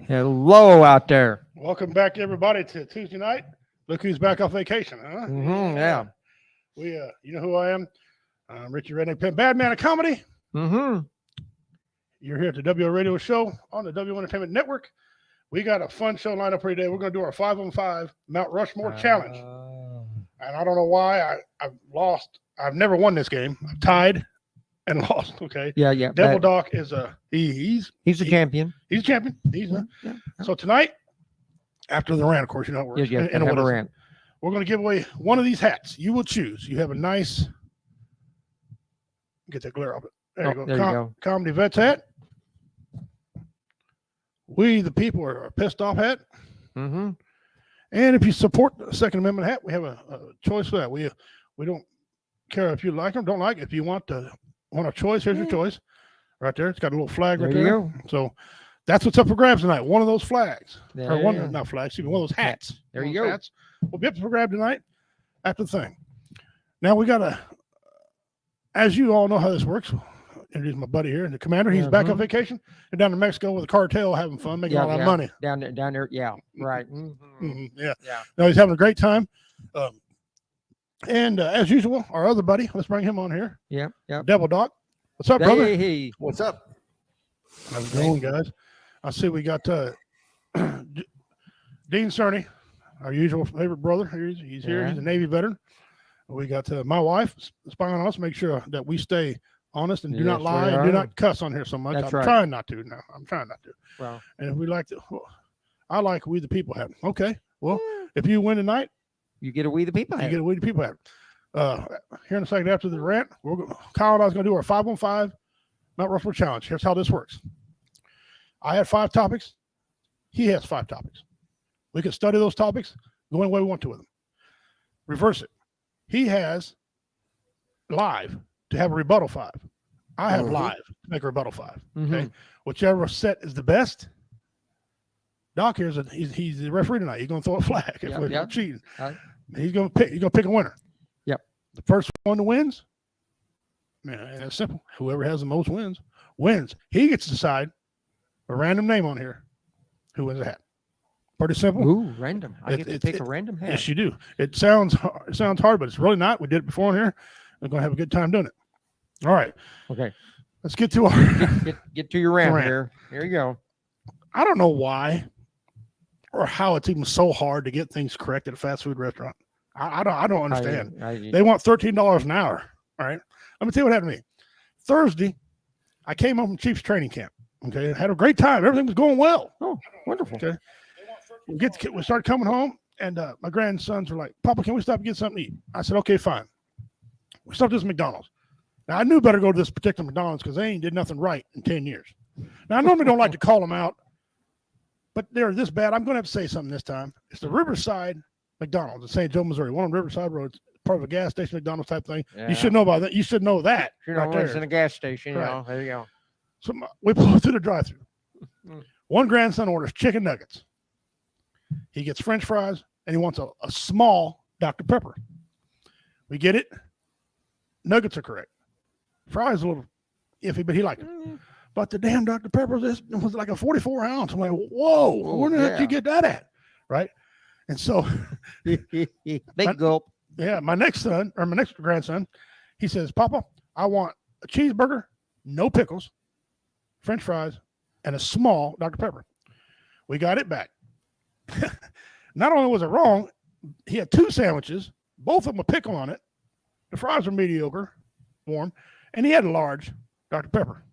Hello out there. Welcome back, everybody, to Tuesday night. Look who's back off vacation, huh? Yeah. You know who I am? I'm Richie Redneck Penn, Bad Man of Comedy. You're here at the WO Radio Show on the WO Entertainment Network. We got a fun show lined up for today. We're going to do our 5-on-5 Mount Rushmore Challenge. And I don't know why I've lost. I've never won this game. I've tied and lost. Okay. Yeah. Devil Doc is he's a champion. He's a champion. So tonight, after the rant, of course, you know how it works. Yeah. Have a rant. We're going to give away one of these hats. You will choose. You have a nice. Get that glare off it. There you go. There you go. Comedy Vets hat. We the people are a pissed off hat. Mm-hmm. And if you support the Second Amendment hat, we have a choice for that. We don't care if you like them, don't like it. If you want a choice, here's your choice. Right there. It's got a little flag right there. You go. So that's what's up for grabs tonight. One of those flags. There or you one, go. not flags, excuse me, one of those hats. There you One of those go. hats will be up for grab tonight after the thing. Now we got to, as you all know how this works, introduce my buddy here, the commander. He's back on vacation. They're down in Mexico with a cartel having fun, making all that money. Down there. Yeah. Right. Yeah. No, he's having a great time. And as usual, our other buddy, let's bring him on here. Yeah. Devil Doc. What's up, brother? Hey. What's up? How's it going, guys? I see we got Dean Cerny, our usual favorite brother. He's here. Yeah. He's a Navy veteran. We got my wife spying on us, make sure that we stay honest and do not lie and do not cuss on here so much. That's I'm right. trying not to now. I'm trying not to. Well, And if we like to, I like We the People hat. Okay. Well, if you win tonight, you get a We the People you hat. get a We the People hat. Here in a second after the rant, Kyle and I was going to do our 5-on-5 Mount Rushmore Challenge. Here's how this works. I had 5 topics. He has 5 topics. We can study those topics, go any way we want to with them. Reverse it. He has live to have a rebuttal 5. I have live to make a rebuttal 5. Okay. Whichever set is the best. Doc here's he's the referee tonight. He's gonna throw a flag if we're cheating. He's gonna pick a winner. Yep. The first one that wins, man, it's simple. Whoever has the most wins. He gets to decide a random name on here who wins the hat. Pretty simple. Ooh, random. I get to pick a random hat. Yes, you do. It sounds hard, but it's really not. We did it before in here. We're gonna have a good time doing it. All right. Okay. Let's get to our get to your rant here. Here you go. I don't know why or how it's even so hard to get things correct at a fast food restaurant. I don't understand. They want $13 an hour. All right. Let me tell you what happened to me. Thursday, I came home from Chiefs training camp. Okay. Had a great time. Everything was going well. Oh, wonderful. Okay. We started coming home, and my grandsons were like, Papa, can we stop and get something to eat? I said, okay, fine. We stopped at this McDonald's. Now, I knew better to go to this particular McDonald's because they ain't did nothing right in 10 years. Now, I normally don't like to call them out, but they're this bad. I'm going to have to say something this time. It's the Riverside McDonald's in St. Joe, Missouri, one on Riverside Road. It's part of a gas station McDonald's type thing. Yeah. You should know about that. You should know that. Right there. It's in a gas station. Right. There you go. So we pull through the drive-thru. One grandson orders chicken nuggets. He gets French fries, and he wants a small Dr. Pepper. We get it. Nuggets are correct. Fries a little iffy, but he liked it. But the damn Dr. Pepper was like a 44 ounce. I'm like, whoa, where the heck did you get that at? Right? And so big gulp. Yeah, my next grandson, he says, Papa, I want a cheeseburger, no pickles, French fries, and a small Dr. Pepper. We got it back. Not only was it wrong, he had 2 sandwiches, both of them a pickle on it. The fries were mediocre, warm, and he had a large Dr. Pepper.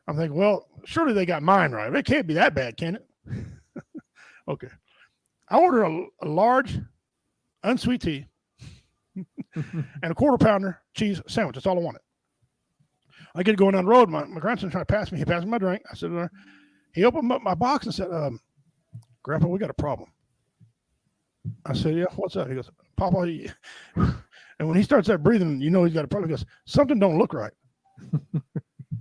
I'm thinking, well, surely they got mine right. It can't be that bad, can it? Okay. I ordered a large unsweet tea and a 1/4 pounder cheese sandwich. That's all I wanted. I get going down the road. My grandson trying to pass me. He passed me my drink. I said, he opened up my box and said, Grandpa, we got a problem. I said, yeah, what's up? He goes, Papa, and when he starts that breathing, you know he's got a problem. He goes, something don't look right.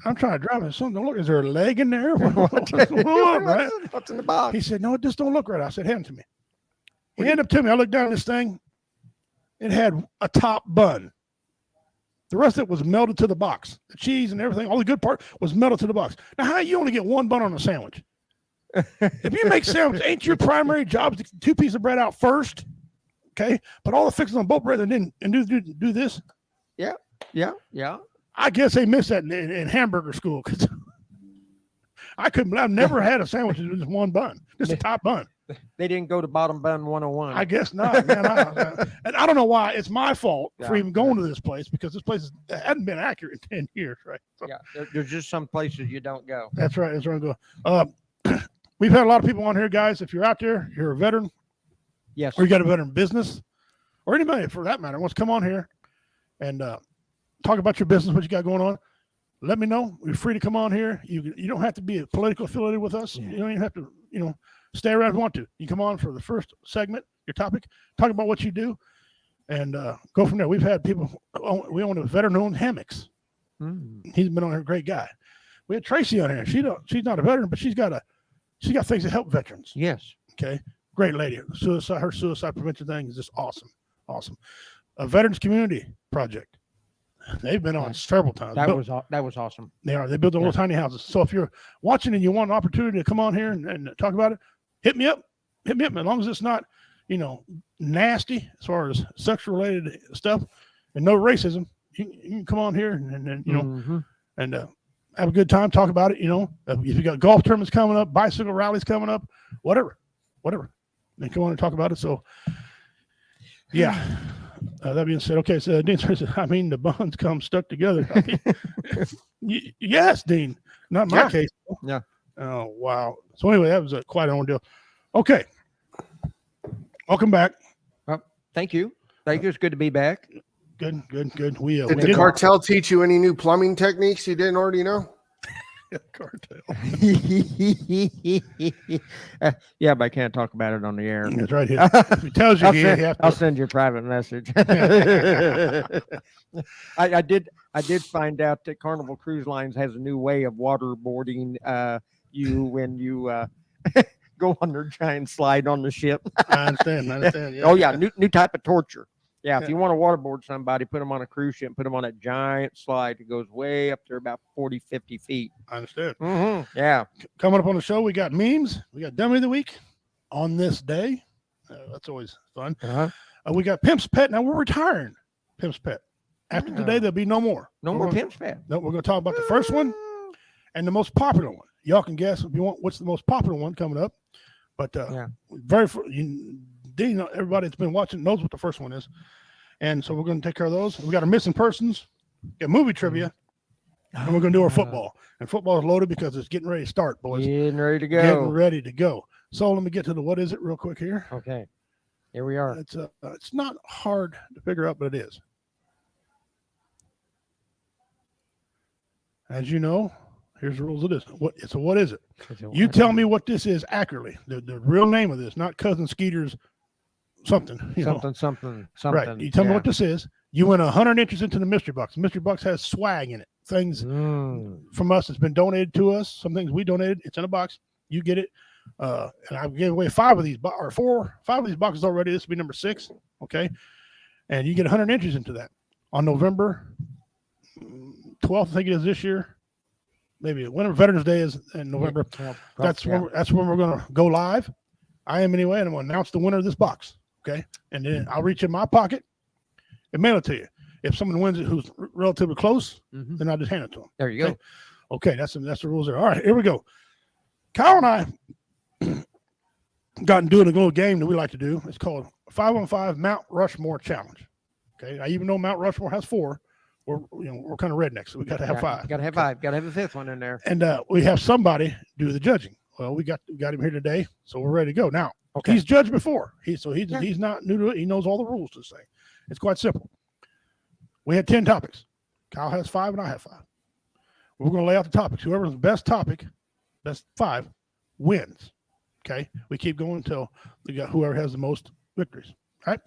I'm trying to drive it. Something don't look. Is there a leg in there? What's in the box? He said, no, it just don't look right. I said, hand it to me. He handed it to me. I looked down at this thing. It had a top bun. The rest of it was melted to the box. The cheese and everything, all the good part was melted to the box. Now, how you only get one bun on a sandwich? If you make sandwiches, ain't your primary job to get 2 pieces of bread out first? Okay, put all the fixings on both bread and then do this. Yeah. I guess they missed that in hamburger school because I've never had a sandwich with just one bun, just a top bun. They didn't go to bottom bun 101. I guess not, man. And I don't know why. It's my fault for even going to this place because this place hadn't been accurate in 10 years, right? So, yeah, there's just some places you don't go. that's right. That's where I go. We've had a lot of people on here, guys. If you're out there, you're a veteran, Yes. or you got a veteran business, or anybody for that matter wants to come on here and talk about your business, what you got going on. Let me know. You're free to come on here. You don't have to be politically affiliated with us. Yeah. You don't even have to, stay around if you want to. You come on for the first segment, your topic, talk about what you do, and go from there. We've had people. We own a veteran-owned hammocks. He's been on here, great guy. We had Tracy on here. She's not a veteran, but she's got things to help veterans. Yes. Okay, great lady. Her suicide prevention thing is just awesome. A veterans community project. They've been on several times. That was awesome. They are. They build their little tiny houses. So if you're watching and you want an opportunity to come on here and talk about it, hit me up. As long as it's not, nasty as far as sexual related stuff and no racism, you can come on here and have a good time. Talk about it. If you got golf tournaments coming up, bicycle rallies coming up, whatever. Then come on and talk about it. So, yeah. That being said, okay, so Dean says, the buns come stuck together. Yes, Dean. Not in my case. Yeah. Oh, wow. So anyway, that was quite an ordeal. Okay. Welcome back. Well, thank you. It's good to be back. Good. Did the cartel teach you any new plumbing techniques you didn't already know? Cartel. Yeah, but I can't talk about it on the air. That's right here. If he tells you, I'll send you a private message. I did find out that Carnival Cruise Lines has a new way of waterboarding you when you go on their giant slide on the ship. I understand. Yeah. Oh yeah, new type of torture. Yeah, if you want to waterboard somebody, put them on a cruise ship, put them on a giant slide. It goes way up there, about 40, 50 feet. I understand. Mm-hmm. Yeah. Coming up on the show, we got memes. We got Dummy of the Week on this day. That's always fun. Uh-huh. We got Pimp's Pet. Now we're retiring Pimp's Pet. After today, there'll be no more. No more Pimp's Pet. No, we're going to talk about the first one and the most popular one. Y'all can guess if you want what's the most popular one coming up. But Dean, everybody that's been watching knows what the first one is. And so we're going to take care of those. We got our missing persons, got movie trivia, and we're going to do our football. And football is loaded because it's getting ready to start, boys. Getting ready to go. So let me get to the what is it real quick here. Okay. Here we are. It's not hard to figure out, but it is. As you know, here's the rules of this. What is it? You tell me what this is accurately. The real name of this, not Cousin Skeeter's something. Something. Right. You tell me what this is. You win 100 inches into the mystery box. The mystery box has swag in it. Things from us that's been donated to us. Some things we donated. It's in a box. You get it. And I gave away 5 of these boxes already. This will be number 6. Okay. And you get 100 inches into that on November 12th. I think it is this year. Maybe whenever Veterans Day is in November. That's when we're going to go live. I am anyway, and I'm going to announce the winner of this box. Okay, and then I'll reach in my pocket and mail it to you. If someone wins it who's relatively close, then I'll just hand it to them. There you go. Okay, that's the rules there. All right, here we go. Kyle and I gotten doing a little game that we like to do. It's called 5-on-5 Mount Rushmore Challenge. Okay, I even know Mount Rushmore has 4. We're kind of rednecks, so we got to have 5. Got to have 5. Got to have a 5th one in there. And we have somebody do the judging. Well, we got him here today, so we're ready to go. Now, he's judged before. He's not new to it. He knows all the rules to say. It's quite simple. We had 10 topics. Kyle has 5 and I have 5. We're going to lay out the topics. Whoever's best 5 wins. Okay? We keep going until we got whoever has the most victories. Right?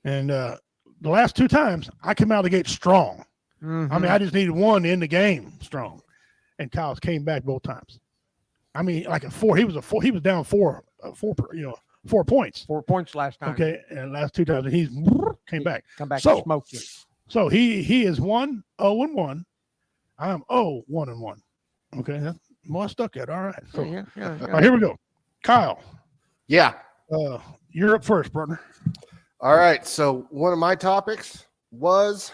And the last 2 times, I came out of the gate strong. I mean, I just needed 1 in the game strong. And Kyle came back both times. I mean, like a 4. He was down 4 points. 4 points last time. Okay, and last 2 times, and he came back. Come back and smoked you. So he is 1-0-1. I'm 0-1-1. Okay, Well, I stuck it. All right. So, Yeah, yeah, all right, here we go. Kyle, Yeah. you're up first, partner. All right. So one of my topics was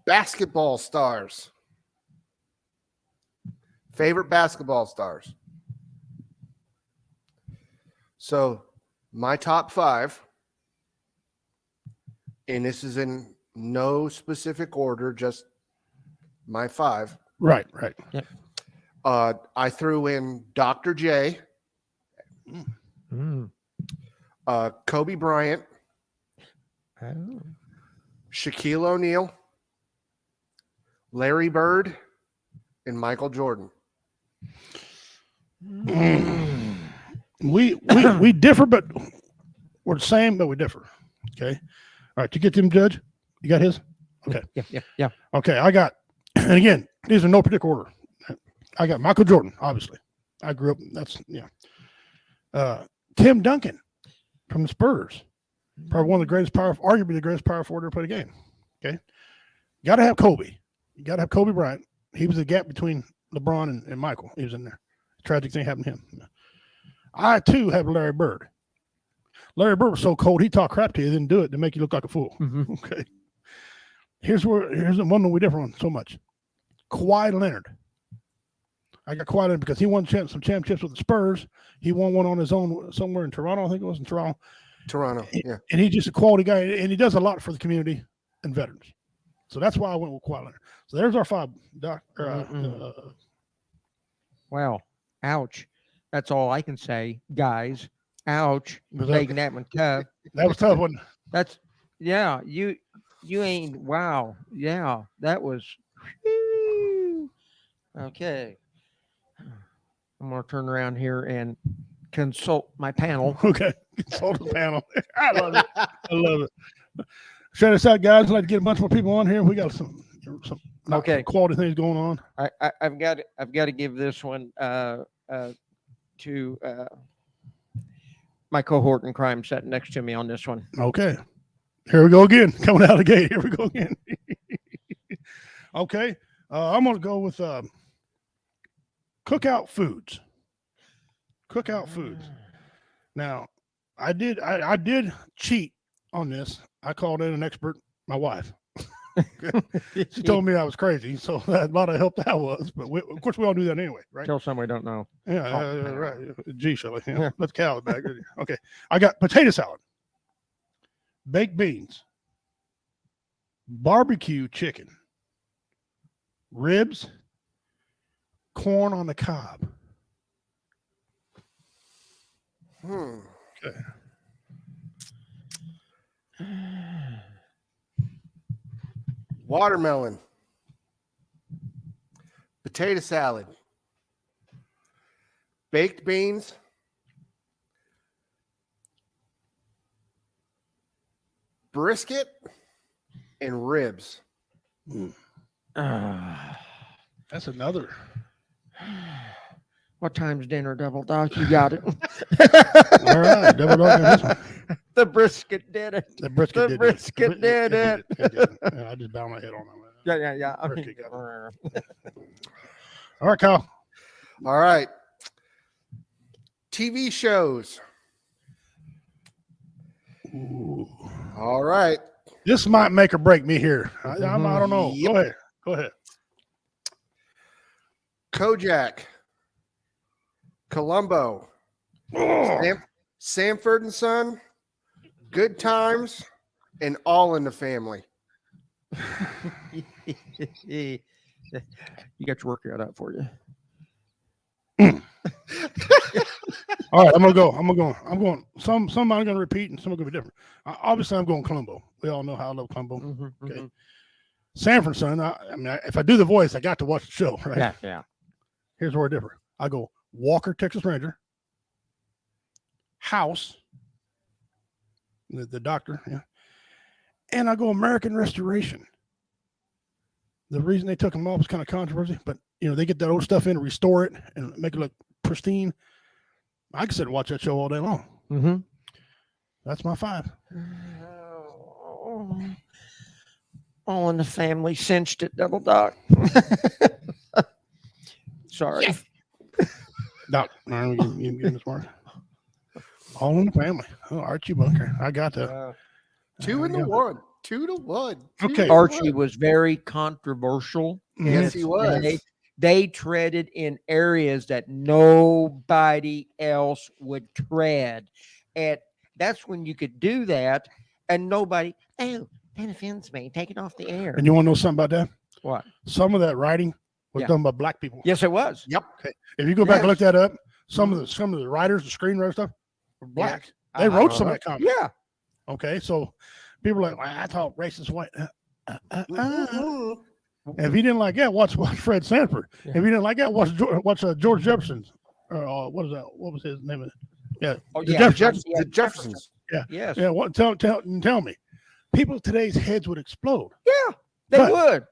basketball stars. Favorite basketball stars. So my top 5, and this is in no specific order, just my 5. Right. I threw in Dr. J, Mm. Kobe Bryant, Oh. Shaquille O'Neal, Larry Bird, and Michael Jordan. We differ, but we're the same, but we differ. Okay. All right. You get them, Judge? You got his? Okay. Yeah. Okay. I got, and again, these are no particular order. I got Michael Jordan, obviously. I grew up, that's, yeah. Tim Duncan from the Spurs. Probably one of the greatest arguably the greatest power forward ever played a game. Okay. You got to have Kobe. You got to have Kobe Bryant. He was the gap between LeBron and Michael. He was in there. Tragic thing happened to him. I, too, have Larry Bird. Larry Bird was so cold, he talked crap to you, didn't do it to make you look like a fool. Mm-hmm. Okay. Here's the one that we differ on so much. Kawhi Leonard. I got Kawhi Leonard because he won some championships with the Spurs. He won one on his own somewhere in Toronto. I think it was in Toronto. Yeah. And he's just a quality guy, and he does a lot for the community and veterans. So that's why I went with Kawhi Leonard. So there's our 5, Doc. Wow. Ouch. That's all I can say, guys. Ouch. Was that- Taking that one tough. That was a tough one. That's yeah. You ain't. Wow. Yeah. That was. Whew. Okay. I'm gonna turn around here and consult my panel. Okay. Consult the panel. I love it. I love it. Shout us out, guys. I'd like to get a bunch more people on here. We got some Okay. quality things going on. I've got to give this one to my cohort in crime sitting next to me on this one. Okay. Here we go again. Coming out of the gate. Here we go again. Okay. I'm going to go with cookout foods. Cookout foods. Now, I did cheat on this. I called in an expert, my wife. She told me I was crazy, so a lot of help that was. But of course, we all do that anyway, right? Tell somebody don't know. Yeah, right. Gee, Shelley. Yeah. Let's cow it back. Okay. I got potato salad, baked beans, barbecue chicken, ribs, corn on the cob. Okay. Watermelon, potato salad, baked beans, brisket, and ribs. That's another. What time's dinner, Double Doc? You got it. All right, double dog on this one. The brisket did it. The brisket The did brisket it. did it. It did. Yeah, I just bowed my head on that. Yeah. I mean, Brisket got All right, Kyle. All right. TV shows. Ooh. All right. This might make or break me here. I don't know. Yep. Go ahead. Kojak, Columbo, Sanford and Son, Good Times, and All in the Family. you got your work cut out for you. All right, I'm going. Some I'm going to repeat, and some are going to be different. Obviously, I'm going Columbo. We all know how I love Columbo. Okay. Sanford and Son. I mean, if I do the voice, I got to watch the show, right? Yeah. Here's where I differ. I go Walker, Texas Ranger, House, the doctor, yeah, and I go American Restoration. The reason they took him off was kind of controversy, but they get that old stuff in and restore it and make it look pristine. I could sit and watch that show all day long. Mm-hmm. That's my 5. All in the Family cinched it, Double Doc. Sorry. No, you get Miss Mark. All in the family. Oh, Archie Bunker. I got that. Two There and we the go. one. 2-1. Okay. Archie was very controversial. in Yes, its he was. day. They treaded in areas that nobody else would tread. And that's when you could do that and nobody, oh, that offends me. Take it off the air. And you want to know something about that? What? Some of that writing was Yeah. done by black people. Yes, it was. Yep. If you go back and look Yes. that up, some of the writers, the screenwriter stuff, were black. They Uh-huh. wrote some of that comic. Yeah. Okay, so people are like, well, I thought racist white. Mhm. And if you didn't like that, watch Fred Sanford. Yeah. If you didn't like that, watch George Jefferson's. What is that? What was his name? Yeah, Oh, The yeah. Jeffersons. Yeah, The Jeffersons. Yes. yeah. What? Tell me, people today's heads would explode. Yeah, they But- would.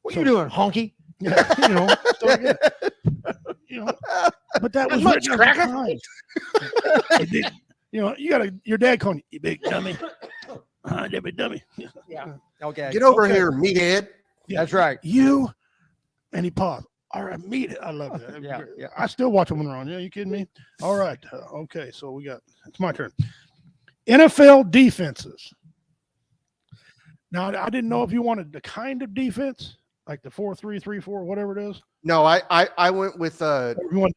What So- you doing, honky? Yeah, stuff like that. But that was Much written at the cracker. time. You got your dad calling you big dummy. You big dummy. Yeah. Okay. Get over Okay. here, meathead. Yeah. That's right. You and he paused. All right, meet it. I love that. Yeah, yeah. I still watch them when they're on. Yeah, you kidding me? All right. Okay, so it's my turn. NFL defenses. Now I didn't know if you wanted the kind of defense, like the 4-3-3-4, whatever it is. No, I went with Or you want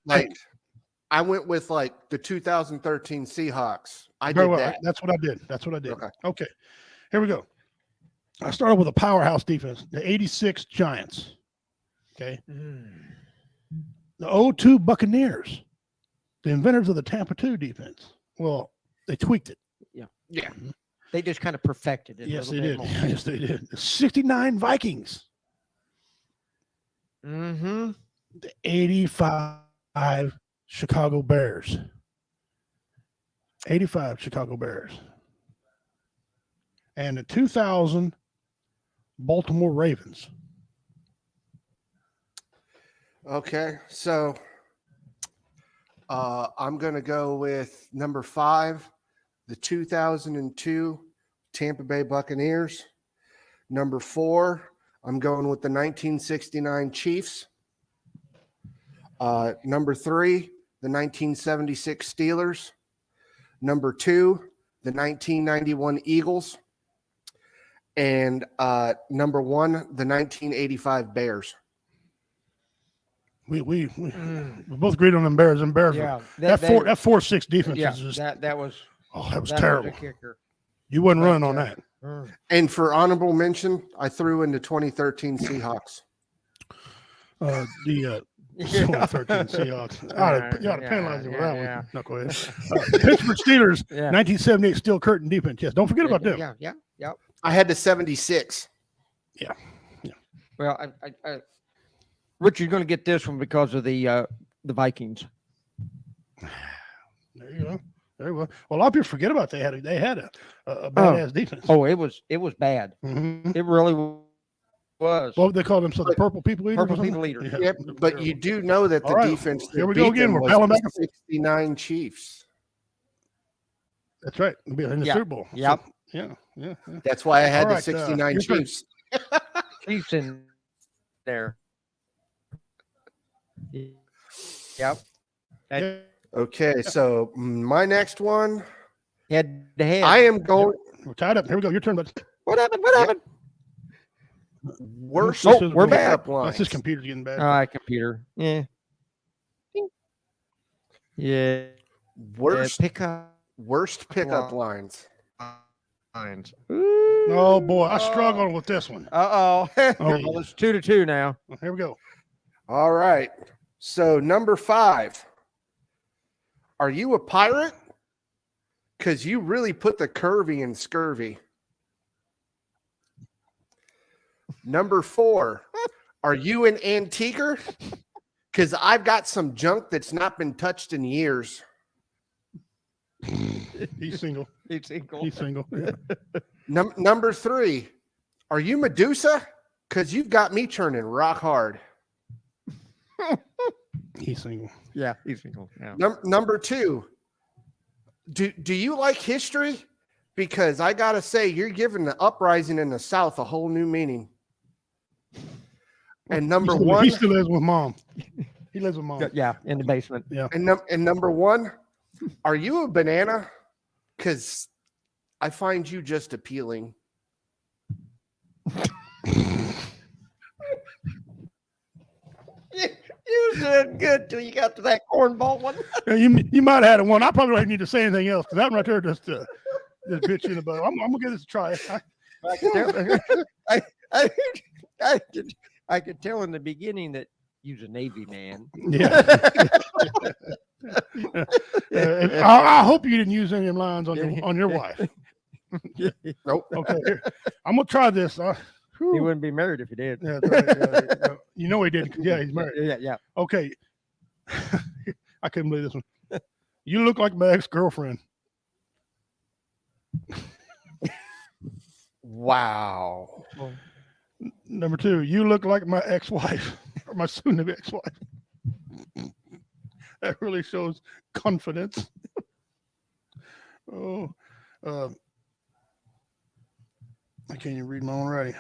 I went with like the 2013 Seahawks. I Very did well. that. That's what I did. That's what I did. Okay. Okay. Here we go. I started with a powerhouse defense, the 86 Giants. Okay. The 02 Buccaneers, the inventors of the Tampa 2 defense. Well, they tweaked it. They just kind of perfected it. a Yes, they little did. bit more. Yes, they did. The 69 Vikings, Mm-hmm. the 85 Chicago Bears. 85 Chicago Bears. And the 2000 Baltimore Ravens. Okay, so I'm gonna go with number 5, the 2002 Tampa Bay Buccaneers. Number 4, I'm going with the 1969 Chiefs. Number 3, the 1976 Steelers. Number 2, the 1991 Eagles. And number 1, the 1985 Bears. We both agreed on them Bears. And Bears. Yeah. That 4-6 defense Yeah. is just That was that was that terrible. Was a kicker. You wasn't That running was on that. Mm. And for honorable mention, I threw in the 2013 Seahawks. The 2013 Seahawks. You ought to penalize him for that yeah. one. No, go ahead. Pittsburgh Steelers, Yeah. 1978 Steel Curtain defense. Yes, don't forget about them. Yeah. I had the 76. Well, I Richard's going to get this one because of the Vikings. There you go. There you go. Well, a lot of people forget about they had a badass defense. Oh, it was bad. Mhm. It really was. What would they call themselves? The Purple People Eaters? or Purple something? People Eaters. Yep, but you do know that the All right. defense that Here we go beat again. them We're was battling the back and 69 Chiefs. That's right. We'll be in the Yeah. Super Bowl. Yep. So, yeah. That's why I had All the right, 69 your turn. Chiefs. Chiefs in there. Yep. Yeah. Okay, so my next one, Head to head. I am going We're tied up. Here we go. Your turn, bud. What happened? What happened? worst Oh, we're pickup back. lines. That's his computer's getting bad. All right, computer. Yeah. Yeah. Worst Pick up pickup Wow. lines. lines. Oh boy, I struggled with this one. Uh-oh. Oh. Well, it's 2-2 now. Here we go. All right. So number 5. Are you a pirate? Because you really put the curvy in scurvy. Number 4. Are you an antiquer? Because I've got some junk that's not been touched in years. He's single. It's single. He's single. Yeah. Number 3. Are you Medusa? Because you've got me turning rock hard. He's single. Yeah, he's single. Yeah. Number 2. Do you like history? Because I gotta say, you're giving the uprising in the South a whole new meaning. And number 1, He still is with mom. He lives with mom. Yeah, in the basement. Yeah. And number one, are you a banana? Because I find you just appealing. You said good till you got to that cornball one. Yeah, you might have had one. I probably don't need to say anything else because that one right there just bit you in the butt. I'm gonna give this a try. I could tell in the beginning that you's a Navy man. Yeah. I hope you didn't use any of them lines on your wife. Nope. Okay, here. I'm gonna try this. He wouldn't be married if he did. Yeah, that's right. Yeah. You know he did. Yeah, he's married. Yeah. Okay. I couldn't believe this one. You look like my ex-girlfriend. Wow. Number 2, you look like my ex-wife or my soon-to-be ex-wife. That really shows confidence. Oh, I can't even read my own writing.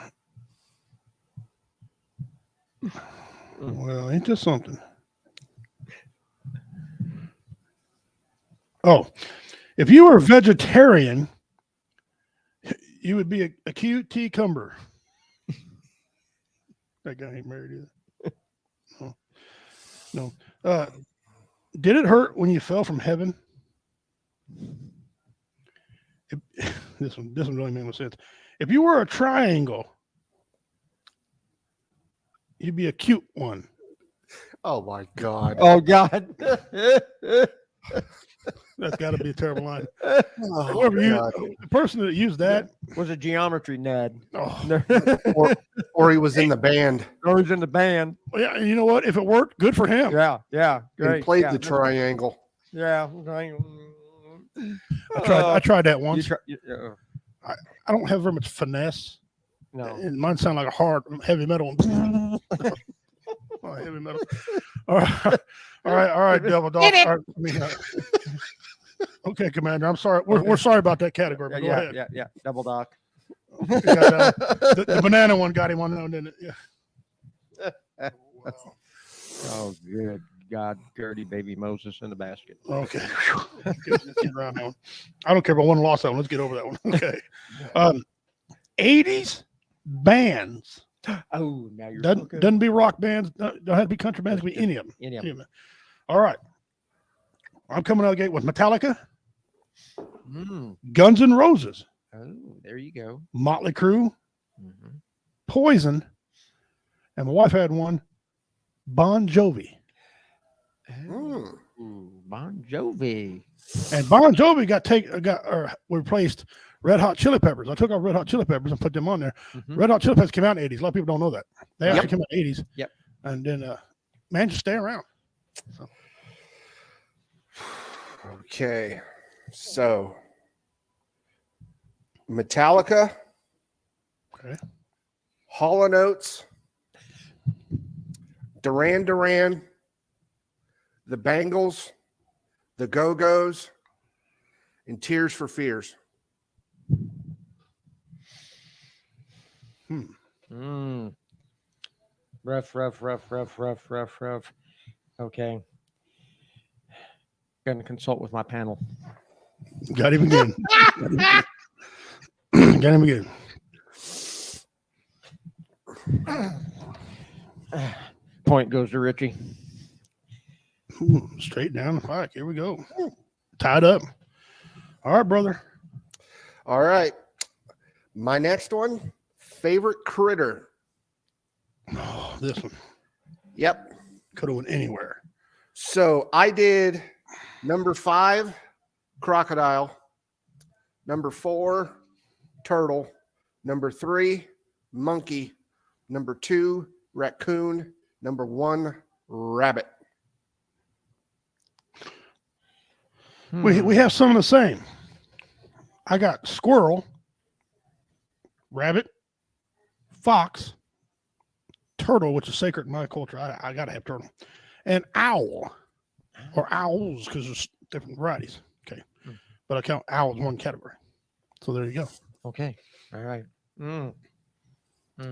Well, ain't this something? Oh, if you were a vegetarian, you would be a cucumber. That guy ain't married either. No. Did it hurt when you fell from heaven? This one really made no sense. If you were a triangle, you'd be a cute one. Oh my God. Oh God. That's got to be a terrible line. Oh, Whoever God. the person that used that, Was a geometry nerd. oh, Or he was in the band Or he's in the band. yeah, you know what? If it worked, good for him. Yeah. Great. and played yeah, the triangle. Yeah. I tried that once. No. I don't have very much finesse. And mine sound like a hard, heavy metal. Oh, heavy metal. All right, Devil Dog. Okay, Commander. I'm sorry. We're sorry about that category. But go ahead. Yeah. Double dock. The banana one got him on that one, didn't it? Yeah. Oh, good God, Gertie, baby Moses in the basket. Okay. Let's get around that one. I don't care if I won or lost that one. Let's get over that one. Okay. 80s bands. Oh, now you're Doesn't be rock bands. Don't have to be country bands. It can be any of them. Any of them. All right. I'm coming out of the gate with Metallica, Mm. Guns N' Roses, Oh, there you go. Motley Crue, Mm-hmm. Poison, and my wife had one, Bon Jovi. Oh, Bon Jovi. And Bon Jovi replaced Red Hot Chili Peppers. I took off Red Hot Chili Peppers and put them on there. Mm-hmm. Red Hot Chili Peppers came out in the 80s. A lot of people don't know that. They actually Yep. came out in the 80s. Yep. And then managed to stay around. So. Okay. So Metallica. Okay. Hall & Oates. Duran Duran. The Bangles. The Go-Go's. And Tears for Fears. Rough. Okay. Going to consult with my panel. Got him again. Got him again. Point goes to Richie. Ooh, straight down the pike. Here we go. Tied up. All right, brother. All right. My next one, favorite critter. Oh, this one Yep. could have went anywhere. So I did number 5, crocodile. Number 4, turtle. Number 3, monkey. Number 2, raccoon. Number 1, rabbit. We have some of the same. I got squirrel, rabbit, fox, turtle, which is sacred in my culture. I got to have turtle, and owl, or owls, because there's different varieties. Okay. But I count owl as one category. So there you go. Okay. All right.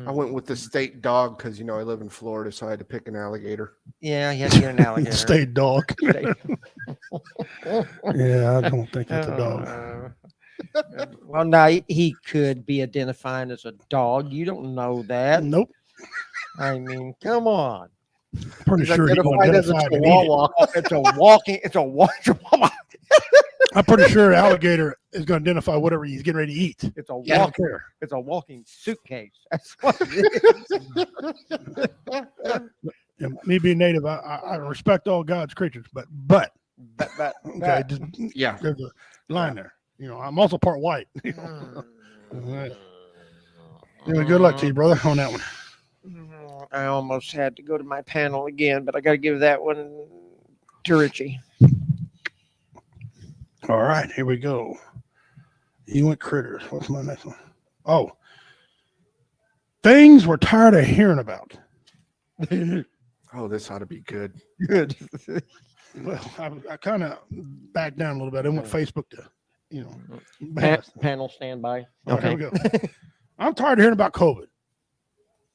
I went with the state dog because I live in Florida, so I had to pick an alligator. Yeah, you had to get an alligator. State dog. State- Yeah, I don't think it's a dog. Well, now he could be identifying as a dog. You don't know that. Nope. I mean, come on. Pretty He's sure he can identified as a identify and eat it. chihuahua. It's a walking. It's a walking. I'm pretty sure alligator is going to identify whatever he's getting ready to eat. It's a I don't walking. care. It's a walking suitcase. That's what it is. And me being native, I respect all God's creatures, but But okay, just, Yeah. there's a line there. I'm also part white. Mm. Right. Anyway, good luck to you, brother, on that one. I almost had to go to my panel again, but I got to give that one to Richie. All right, here we go. You went critters. What's my next one? Oh, things we're tired of hearing about. Oh, this ought to be good. Good. Well, I kind of backed down a little bit. I went Facebook to, Panel standby. All right, here we go. I'm tired of hearing about COVID.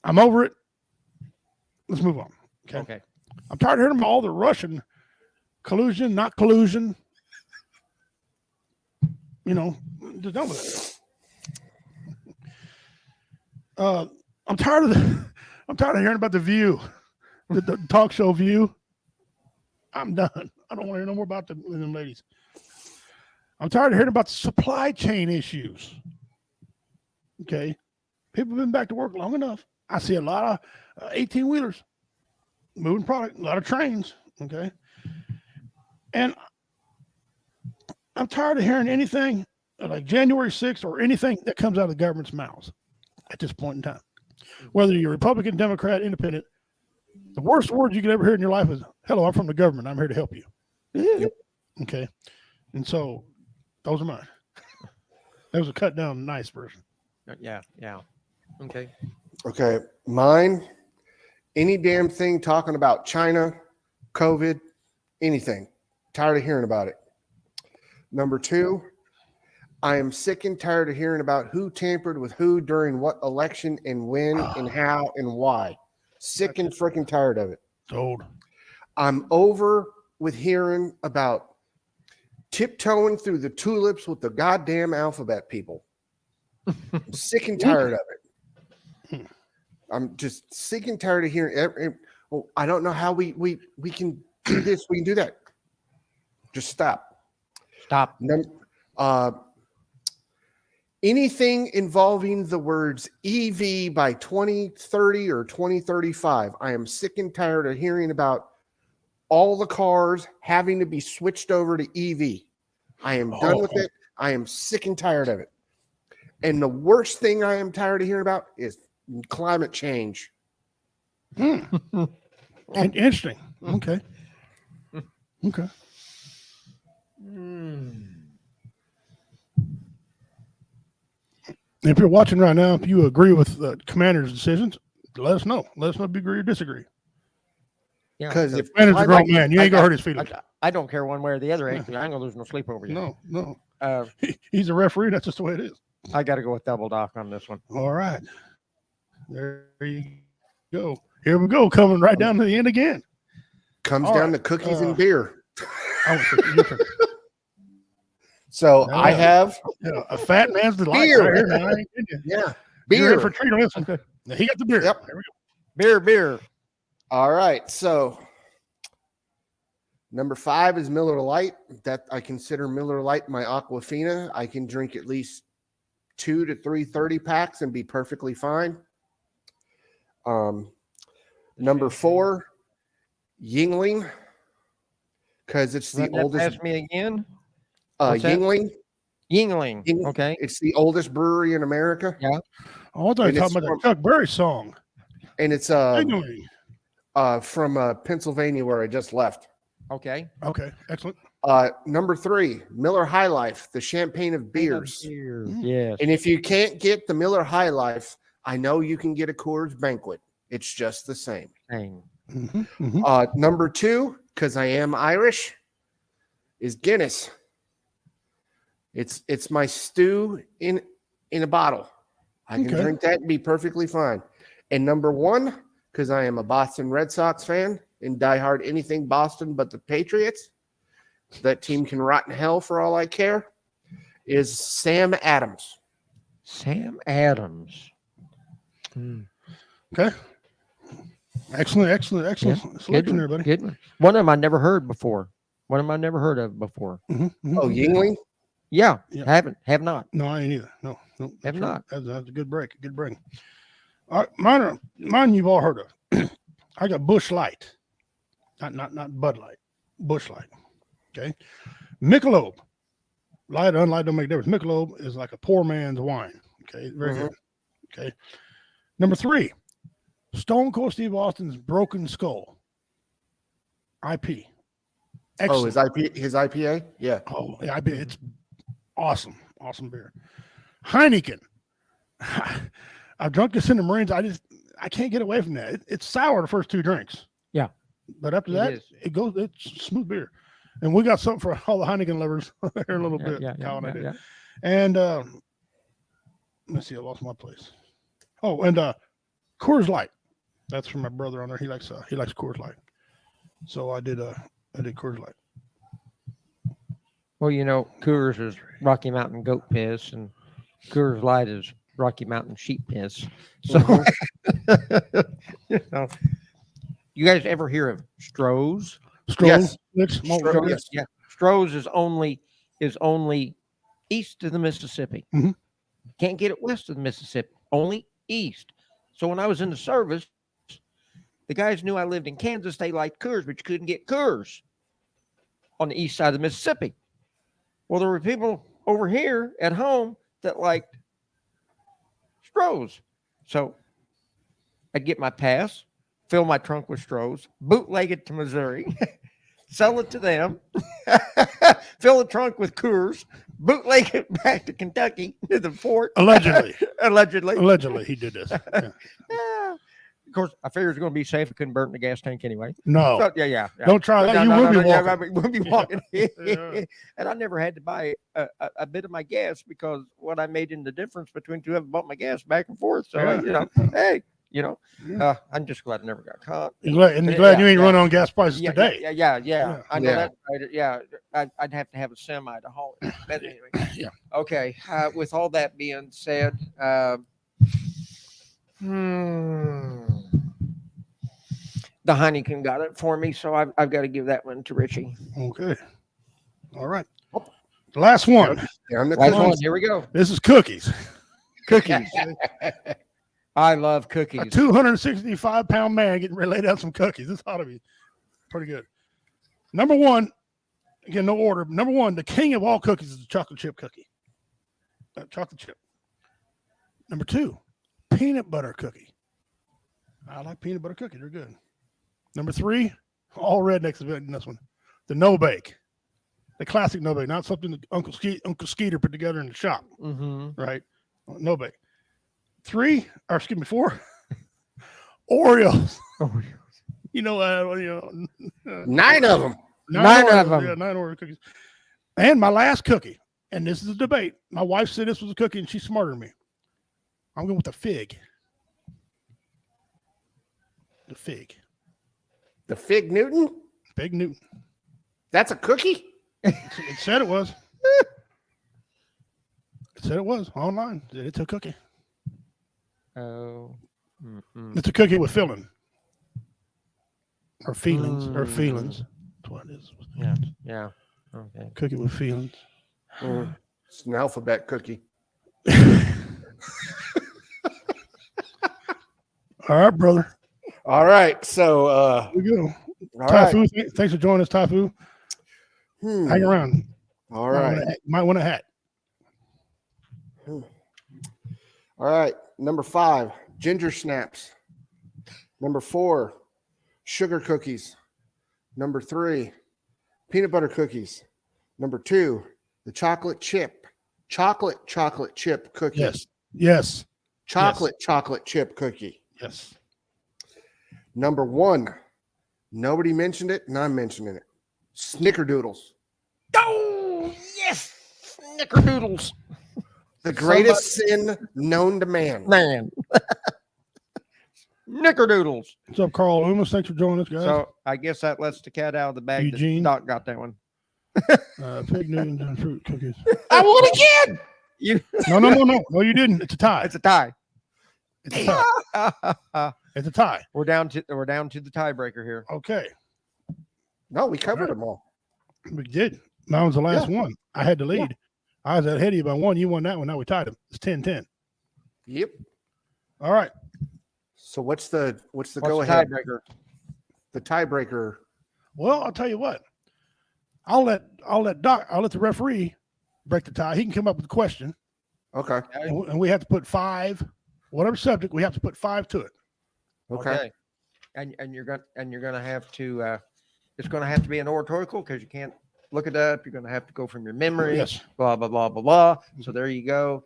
I'm over it. Let's move on. Okay. I'm tired of hearing about all the Russian collusion, not collusion. Just done with it. I'm tired of hearing about the View, the talk show View. I'm done. I don't want to hear no more about them ladies. I'm tired of hearing about the supply chain issues. Okay, people have been back to work long enough. I see a lot of 18-wheelers moving product, a lot of trains. Okay, and I'm tired of hearing anything like January 6th or anything that comes out of the government's mouths at this point in time. Whether you're Republican, Democrat, Independent, the worst word you could ever hear in your life is, "Hello, I'm from the government. I'm here to help you." Yep. Okay. And so those are mine. That was a cut down nice version. Yeah. Okay. Okay. Mine, any damn thing talking about China, COVID, anything. Tired of hearing about it. Number 2, I am sick and tired of hearing about who tampered with who during what election and when and how and why. Sick and freaking tired of it. Old. I'm over with hearing about tiptoeing through the tulips with the goddamn alphabet people. I'm sick and tired of it. I'm just sick and tired of hearing. Well, I don't know how we can do this. We can do that. Just stop. Stop. Anything involving the words EV by 2030 or 2035. I am sick and tired of hearing about all the cars having to be switched over to EV. I am done with it. I am sick and tired of it. And the worst thing I am tired of hearing about is climate change. Interesting. Okay. Okay. If you're watching right now, if you agree with the commander's decisions, let us know. Let us know if you agree or disagree. Yeah. Because if Commander's a I grown like- man. You ain't gonna hurt his feelings. I don't care one way or the other. Actually, I ain't gonna lose no sleep over you. No. Uh, He's a referee. That's just the way it is. I got to go with double dock on this one. All right. There you go. Here we go. Coming right down to the end again. comes all down right, to cookies and beer. Your turn. So No. I have A fat man's delight. Beer. Right here now. I ain't kidding you. beer. You're in for a treat on this one. Now, he got the beer. Yep. There we go. Beer. All right. So number 5 is Miller Lite. That I consider Miller Lite my Aquafina. I can drink at least 2 to 3 30 packs and be perfectly fine. Number 4, Yingling, because it's the Run that oldest. past me again. What's that? Yingling. Yingling. Ying- Okay. It's the oldest brewery in America. Yeah. Oh, I thought you And were it's talking about from- the Chuck Berry song. And it's Anyway. from Pennsylvania where I just left. Okay. Okay, excellent. Number 3, Miller High Life, the champagne of beers. Beer. Mm. Yes. And if you can't get the Miller High Life, I know you can get a Coors Banquet. It's just the same. Dang. Number 2, because I am Irish, is Guinness. It's my stew in a bottle. I can Okay. drink that and be perfectly fine. And number one, because I am a Boston Red Sox fan and diehard anything Boston but the Patriots, that team can rot in hell for all I care, is Sam Adams. Sam Adams. Hmm. Okay. Excellent selection there, buddy. Good one. One of them I never heard before. One of them I never heard of before. Oh, Yingling? Yeah, Yeah. have not. No, I ain't either. No, Have that's not. Right. That's a good break. Good break. All right, mine you've all heard of. I got Bush Light, not Bud Light. Bush Light. Okay. Michelob. Light, unlight don't make a difference. Michelob is like a poor man's wine. Okay, very good. Okay. Number 3, Stone Cold Steve Austin's Broken Skull. IP. Oh, Excellent. his IPA? Yeah. Oh, yeah, it's awesome beer. Heineken. I've drunk this in the Marines. I can't get away from that. It's sour the first 2 drinks. Yeah. But after It that, is. it's smooth beer. And we got something for all the Heineken lovers here in a little bit. Colin, I did. yeah. And let's see, I lost my place. Oh, and Coors Light. That's from my brother on there. He likes Coors Light. So I did Coors Light. Well, Coors is Rocky Mountain goat piss, and Coors Light is Rocky Mountain sheep piss. So, you guys ever hear of Stroh's? Stroh's. Yes. Stroh's. Yes. Yeah, Stroh's is only east of the Mississippi. Mhm. Can't get it west of the Mississippi. Only east. So when I was in the service, the guys knew I lived in Kansas. They liked Coors, but you couldn't get Coors on the east side of the Mississippi. Well, there were people over here at home that liked Stroh's. So I'd get my pass, fill my trunk with Stroh's, bootleg it to Missouri, sell it to them, fill the trunk with Coors, bootleg it back to Kentucky to the fort. Allegedly. Allegedly. He did this. Yeah. Yeah. Of course, I figured it was going to be safe. I couldn't burn it in the gas tank anyway. No. So, yeah. Don't try that. No, You no, will no, be no, yeah, walking. we'll be walking. Yeah. And I never had to buy a bit of my gas because what I made in the difference between two of them bought my gas back and forth. So, Yeah. hey, Yeah. I'm just glad I never got caught. You're glad you ain't run on gas prices today. Yeah. I know Yeah. that. Right. Yeah, I'd have to have a semi to haul it. But anyway. Yeah. Okay. With all that being said, the Heineken got it for me, so I've got to give that one to Richie. Okay. All right. The last one. Down the Last clock. one. Here we go. This is cookies. Cookies. I love A cookies. 265-pound man getting ready to lay down some cookies. This ought to be pretty good. Number 1, again, no order. Number 1, the king of all cookies is the chocolate chip cookie. Chocolate chip. Number 2, peanut butter cookie. I like peanut butter cookies. They're good. Number 3, all rednecks have been in this one. The no bake. The classic no bake, not something that Uncle Skeeter put together in the shop, Mm-hmm. right? No bake. 4, Oreos. You know, 9 of them. Nine Oreos, of 'em. Yeah, 9 Oreo cookies. And my last cookie, and this is a debate. My wife said this was a cookie, and she's smarter than me. I'm going with the fig. The fig. The Fig Newton? Big Newton. That's a cookie? It said it was. It said it was online. It's a cookie. Oh. Mm-mm. It's a cookie with filling. Or feelings. Or feelings. That's what it is. Yeah. Okay. Cookie with feelings. It's an alphabet cookie. All right, brother. All right. So, Here we go. all right. Typhu, thanks for joining us, Typhu. Hang around. All right. Might want a hat. All right. Number 5, ginger snaps. Number 4, sugar cookies. Number 3, peanut butter cookies. Number 2, the chocolate chip cookie. Yes. Chocolate chip cookie. Yes. Number 1, nobody mentioned it, and I'm mentioning it. Snickerdoodles. Oh, yes. Snickerdoodles. The greatest sin known to man. Man. Knickerdoodles. What's up, Carl Loomis? Thanks for joining us, guys. So I guess that lets the cat out of the bag. Eugene. Doc got that one. Pig noodles and fruit cookies. I won again. You. No, you didn't. It's a tie. It's a tie. It's a tie. It's a tie. We're down to the tiebreaker here. Okay. No, we covered them all. We did. Mine was the last one. I had the lead. Yeah. I was ahead of you by one. You won that one. Now we tied him. It's 10-10. Yep. All right. So what's the What's go the ahead? tiebreaker? The tiebreaker. Well, I'll tell you what. I'll let the referee break the tie. He can come up with a question, Okay. and we have to put 5, whatever subject, we have to put 5 to it. Okay. And you're gonna have to. It's gonna have to be an oratorical because you can't look it up. You're gonna have to go from your memory. Yes. Blah blah blah blah blah. So there you go.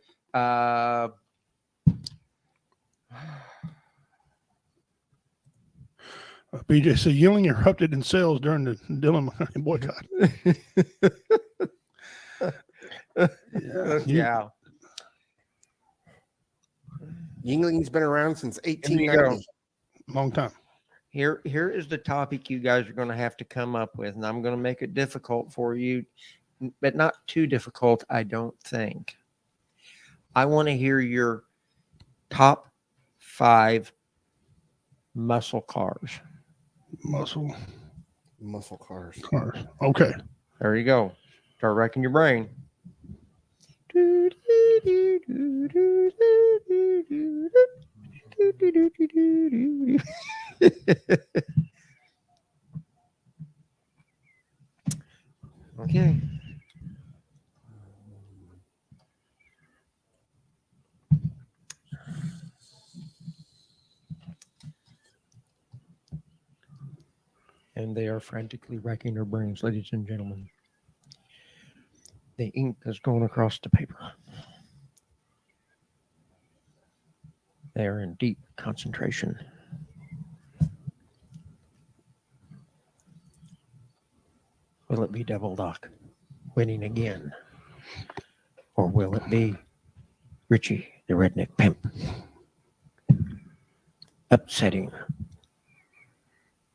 BJ said yelling erupted in sales during the Dillon boycott. Yeah. Yingling's been around since There you go. 1890. Long time. Here is the topic you guys are going to have to come up with, and I'm going to make it difficult for you, but not too difficult, I don't think. I want to hear your top 5 muscle cars. Muscle cars. Okay. There you go. Start racking your brain. Okay. And they are frantically racking their brains, ladies and gentlemen. The ink is going across the paper. They are in deep concentration. Will it be Devil Doc winning again? Or will it be Richie, the redneck pimp, upsetting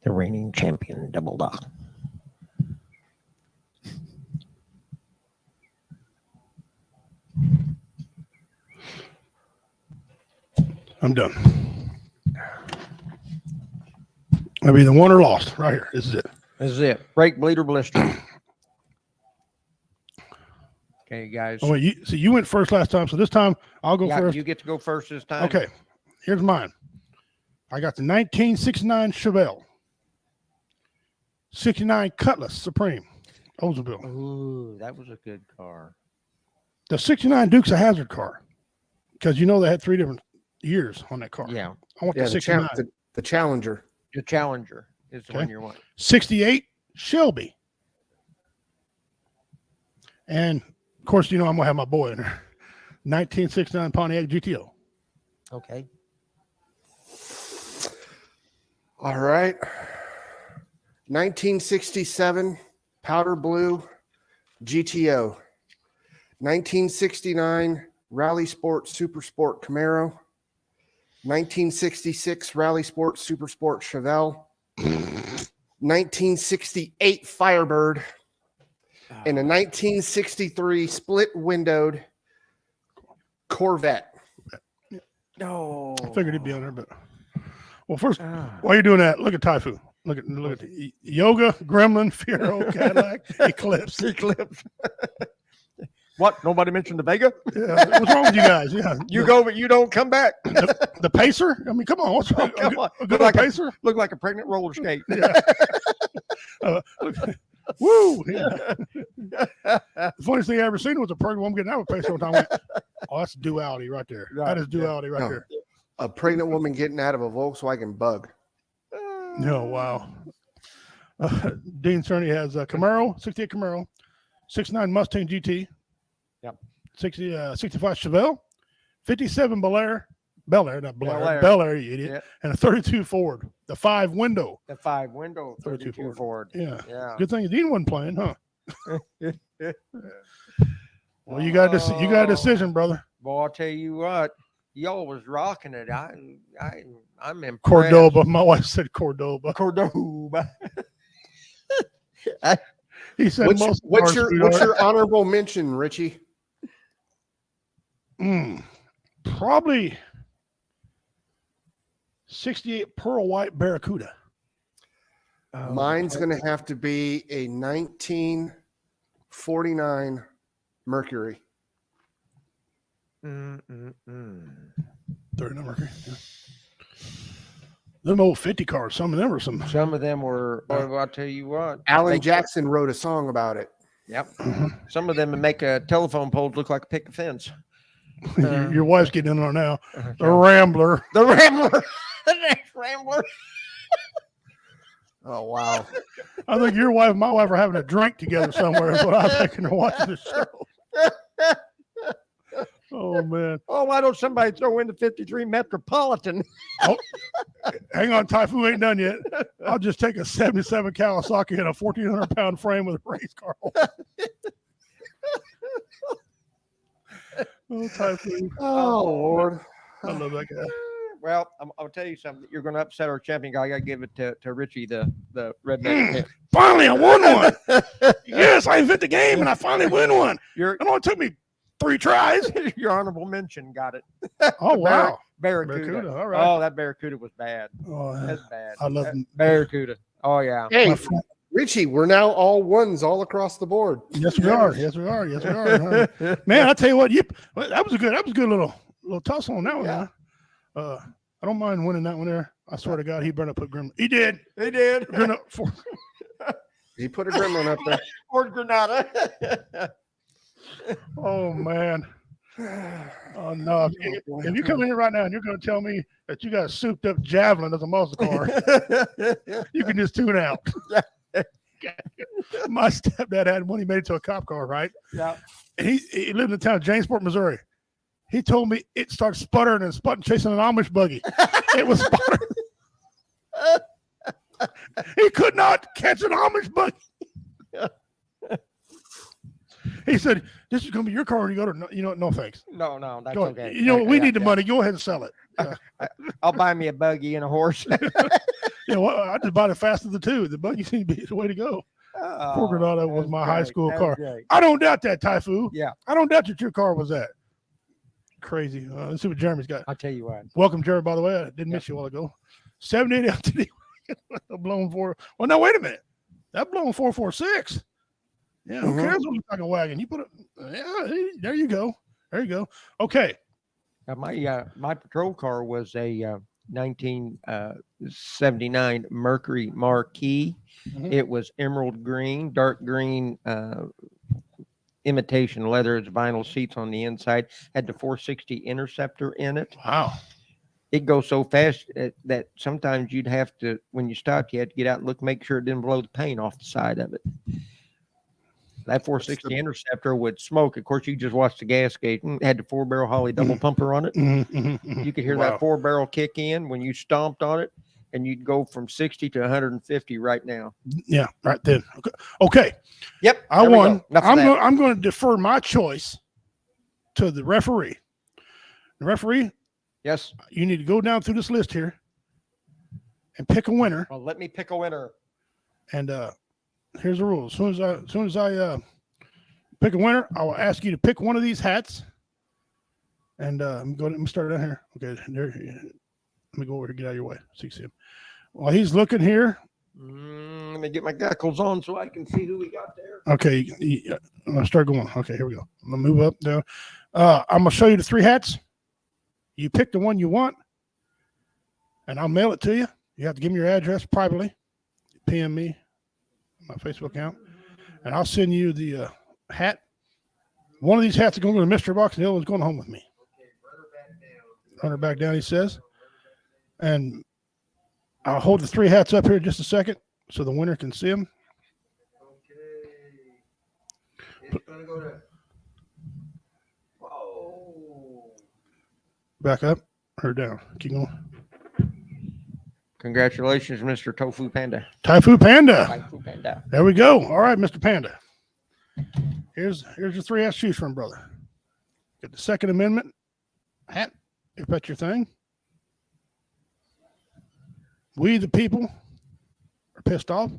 the reigning champion, Double Doc? I'm done. I'll be the won or lost right here. This is it. This is it. Break, bleed, or blister. Okay, guys. Oh, wait, you went first last time, so this time I'll go Yeah, first. you get to go first this time. Okay, here's mine. I got the 1969 Chevelle, 69 Cutlass Supreme, Oldsmobile, Ooh, that was a good car. the 69 Dukes of Hazzard car, because you know they had 3 different years on that car. Yeah. I want Yeah, the the, 69. the Challenger. The Challenger is the Okay. one you want. 68 Shelby. And of course, you know I'm gonna have my boy in there. 1969 Pontiac GTO. Okay. All right. 1967 Powder Blue GTO. 1969 Rally Sport Super Sport Camaro. 1966 Rally Sport Super Sport Chevelle. 1968 Firebird. And a 1963 split windowed Corvette. No. I figured he'd be on there, but well, first, Ah. while you're doing that, look at Typhoon. Look at the Yoga, Gremlin, Fiero, Cadillac, Eclipse. Eclipse. What? Nobody mentioned the Vega? Yeah, what's wrong with you guys? Yeah, You go, but you don't come back. the Pacer. I mean, come on, what's wrong? Come on. A Look good like Pacer. Look like a pregnant roller skate. Yeah. Woo! Yeah. The funniest thing I ever seen was a pregnant woman getting out of a Pacer one time. I went, oh, that's duality right there. That is duality right No. there. A pregnant woman getting out of a Volkswagen Bug. No, wow. Dean Cerny has a Camaro, 68 Camaro, 69 Mustang GT. Yep. 65 Chevelle, 57 Bel Air, not Bel Air, Bel Air. Bel Air, you idiot, Yep. and a 32 Ford, the 5-window. The 5-window 32 32 Ford. Yeah. Yeah. Good thing Dean wasn't playing, huh? Well, you got a decision, brother. Boy, I'll tell you what, y'all was rocking it. I'm impressed. Cordoba. My wife said Cordoba. Cordoba. He said What's your honorable mention, Richie? Probably 68 Pearl White Barracuda. Mine's going to have to be a 1949 Mercury. 39 Mercury. Yeah. Them old 50 cars. Some of them were I'll tell you what. Alan Jackson wrote a song about it. Yep. Some of them would make a telephone pole look like a picket fence. Your wife's getting in on now. The Rambler. The Rambler. The next Rambler. Oh, wow. I think your wife and my wife are having a drink together somewhere. Is what I'm thinking. They're watching the show. Oh, man. Oh, why don't somebody throw in the 53 Metropolitan? Oh, hang on. Typhoon ain't done yet. I'll just take a 77 Kawasaki and a 1,400-pound frame with a race car. Oh, Typhoon. Oh, Lord. I love that guy. Well, I'll tell you something. You're going to upset our champion guy. I got to give it to Richie, the redneck. Finally, I won one. Yes, I fit the game, and I finally win one. It only took me 3 tries. Your honorable mention got it. Oh, wow. Barracuda. All right. Oh, that Barracuda was bad. Oh, That's bad. I love him. Barracuda. Oh, yeah. Hey, Richie, we're now all ones all across the board. Yes, we are. Yes, we are. Yes, we are. Man, I tell you what, that was a good little tussle on that one. Yeah. I don't mind winning that one there. I swear to God, he better put Gremlin. He did. He did. He put a gremlin up there. Fort Granada. Oh, man. Oh, no. If you come in here right now and you're going to tell me that you got a souped up Javelin as a muscle car, you can just tune out. My stepdad had one. He made it to a cop car, right? Yeah. And he lived in the town of Jamesport, Missouri. He told me it started sputtering and sputting, chasing an Amish buggy. It was sputtering. He could not catch an Amish buggy. He said, "This is going to be your car." And you go to, no thanks. No, that's okay. We need the money. Go ahead and sell it. I'll buy me a buggy and a horse. I just bought it fast as the two. The buggy seemed to be the way to go. Fort Granada was my high school car. Great. I don't doubt that, Typhoon. Yeah. I don't doubt that your car was that. Crazy. Let's see what Jeremy's got. I'll tell you what. Welcome, Jeremy, by the way. I didn't miss you a while ago. 78 LTD. Blown 4. Well, no, wait a minute. That blown 446. Yeah, who cares what you're talking wagon? You put it. Yeah, there you go. There you go. Okay. My patrol car was a 1979 Mercury Marquis. Mhm. It was emerald green, dark green, imitation leather. It's vinyl seats on the inside. Had the 460 Interceptor in it. Wow. It goes so fast that sometimes you'd have to, when you stopped, you had to get out and look, make sure it didn't blow the paint off the side of it. That 460 Interceptor would smoke. Of course, you just watched the gas gauge. It had the 4-barrel Holly double pumper on it. You could hear that 4-barrel kick in when you stomped on it, and you'd go from 60 to 150 right now. Yeah, right then. Okay. Yep. I won. I'm going to defer my choice to the referee. The referee, yes, you need to go down through this list here and pick a winner. Well, let me pick a winner. And here's the rules. As soon as I pick a winner, I will ask you to pick one of these hats. And let me start down here. Okay, there. Let me go over here, get out of your way so you can see him. While he's looking here. Let me get my goggles on so I can see who we got there. Okay, I'm gonna start going. Okay, here we go. I'm gonna move up down. I'm gonna show you the 3 hats. You pick the one you want, and I'll mail it to you. You have to give me your address privately. PM me, my Facebook account, and I'll send you the hat. One of these hats is going to go to the mystery box, and the other one's going home with me. Run her back down, he says. And I'll hold the 3 hats up here just a second so the winner can see them. Okay. It's going to go to... Whoa. Back up or down. Keep going. Congratulations, Mr. Tofu Panda. Typhoon Panda. Tofu Panda. There we go. All right, Mr. Panda. Here's your 3 hats to choose from, brother. Get the Second Amendment hat, if that's your thing. We the people are pissed off.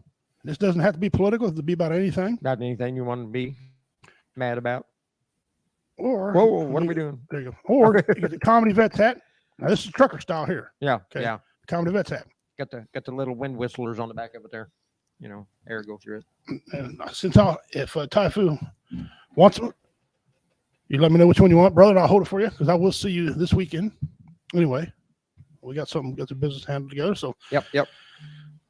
This doesn't have to be political. It can be about anything. Not anything you want to be mad about. Or Whoa, what are we doing? There you go. Or you get the Comedy Vets hat. Now this is trucker style here. Yeah, Okay. yeah. Comedy Vets hat. Got the little wind whistlers on the back of it there. You know, air go through it. And since if Typhoon wants it, you let me know which one you want, brother. And I'll hold it for you because I will see you this weekend. Anyway, we got some business handled together. So Yep.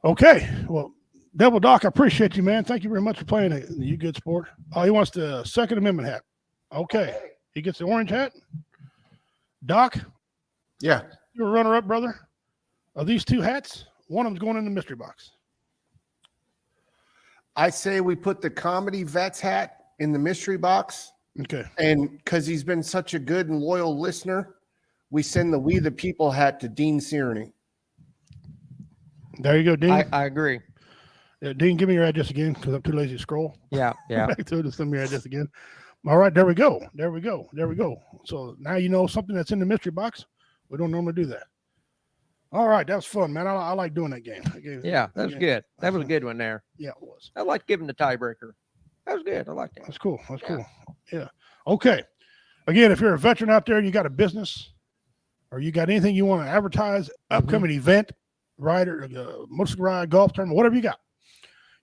okay. Well, Devil Doc, I appreciate you, man. Thank you very much for playing it. You good sport. Oh, he wants the Second Amendment hat. Okay. He gets the orange hat. Doc, Yeah. you're a runner up, brother. Of these 2 hats, one of them's going in the mystery box. I say we put the Comedy Vets hat in the mystery box. Okay. And because he's been such a good and loyal listener, we send the We the People hat to Dean Searney. There you go, Dean. I agree. Dean, give me your address again because I'm too lazy to scroll. Yeah. Back to it and send me your address again. All right, there we go. So now you know something that's in the mystery box. We don't normally do that. All right, that was fun, man. I like doing that game. Yeah, that was good. That was a good one there. Yeah, it was. I like giving the tiebreaker. That was good. I like that. That's cool. Cool. Yeah. Okay. Again, if you're a veteran out there, you got a business or you got anything you want to advertise, upcoming event, rider, motorcycle ride, golf tournament, whatever you got,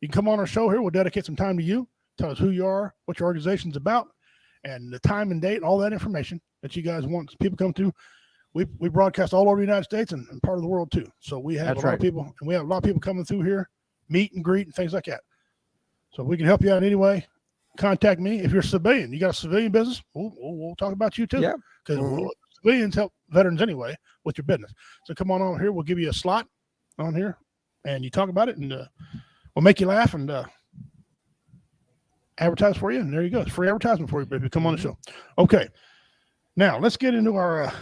you can come on our show here. We'll dedicate some time to you. Tell us who you are, what your organization's about, and the time and date, and all that information that you guys want people come to. We broadcast all over the United States and part of the world too. So we have a lot of people, and we have a lot of people coming through here, meet and greet and things like that. So if we can help you out anyway, contact me. If you're a civilian, you got a civilian business, we'll talk about you too. Yeah. Because civilians help veterans anyway with your business. So come on over here. We'll give you a slot on here, and you talk about it, and we'll make you laugh and advertise for you. And there you go. It's free advertisement for you, baby. Come on the show. Okay. Now let's get into our.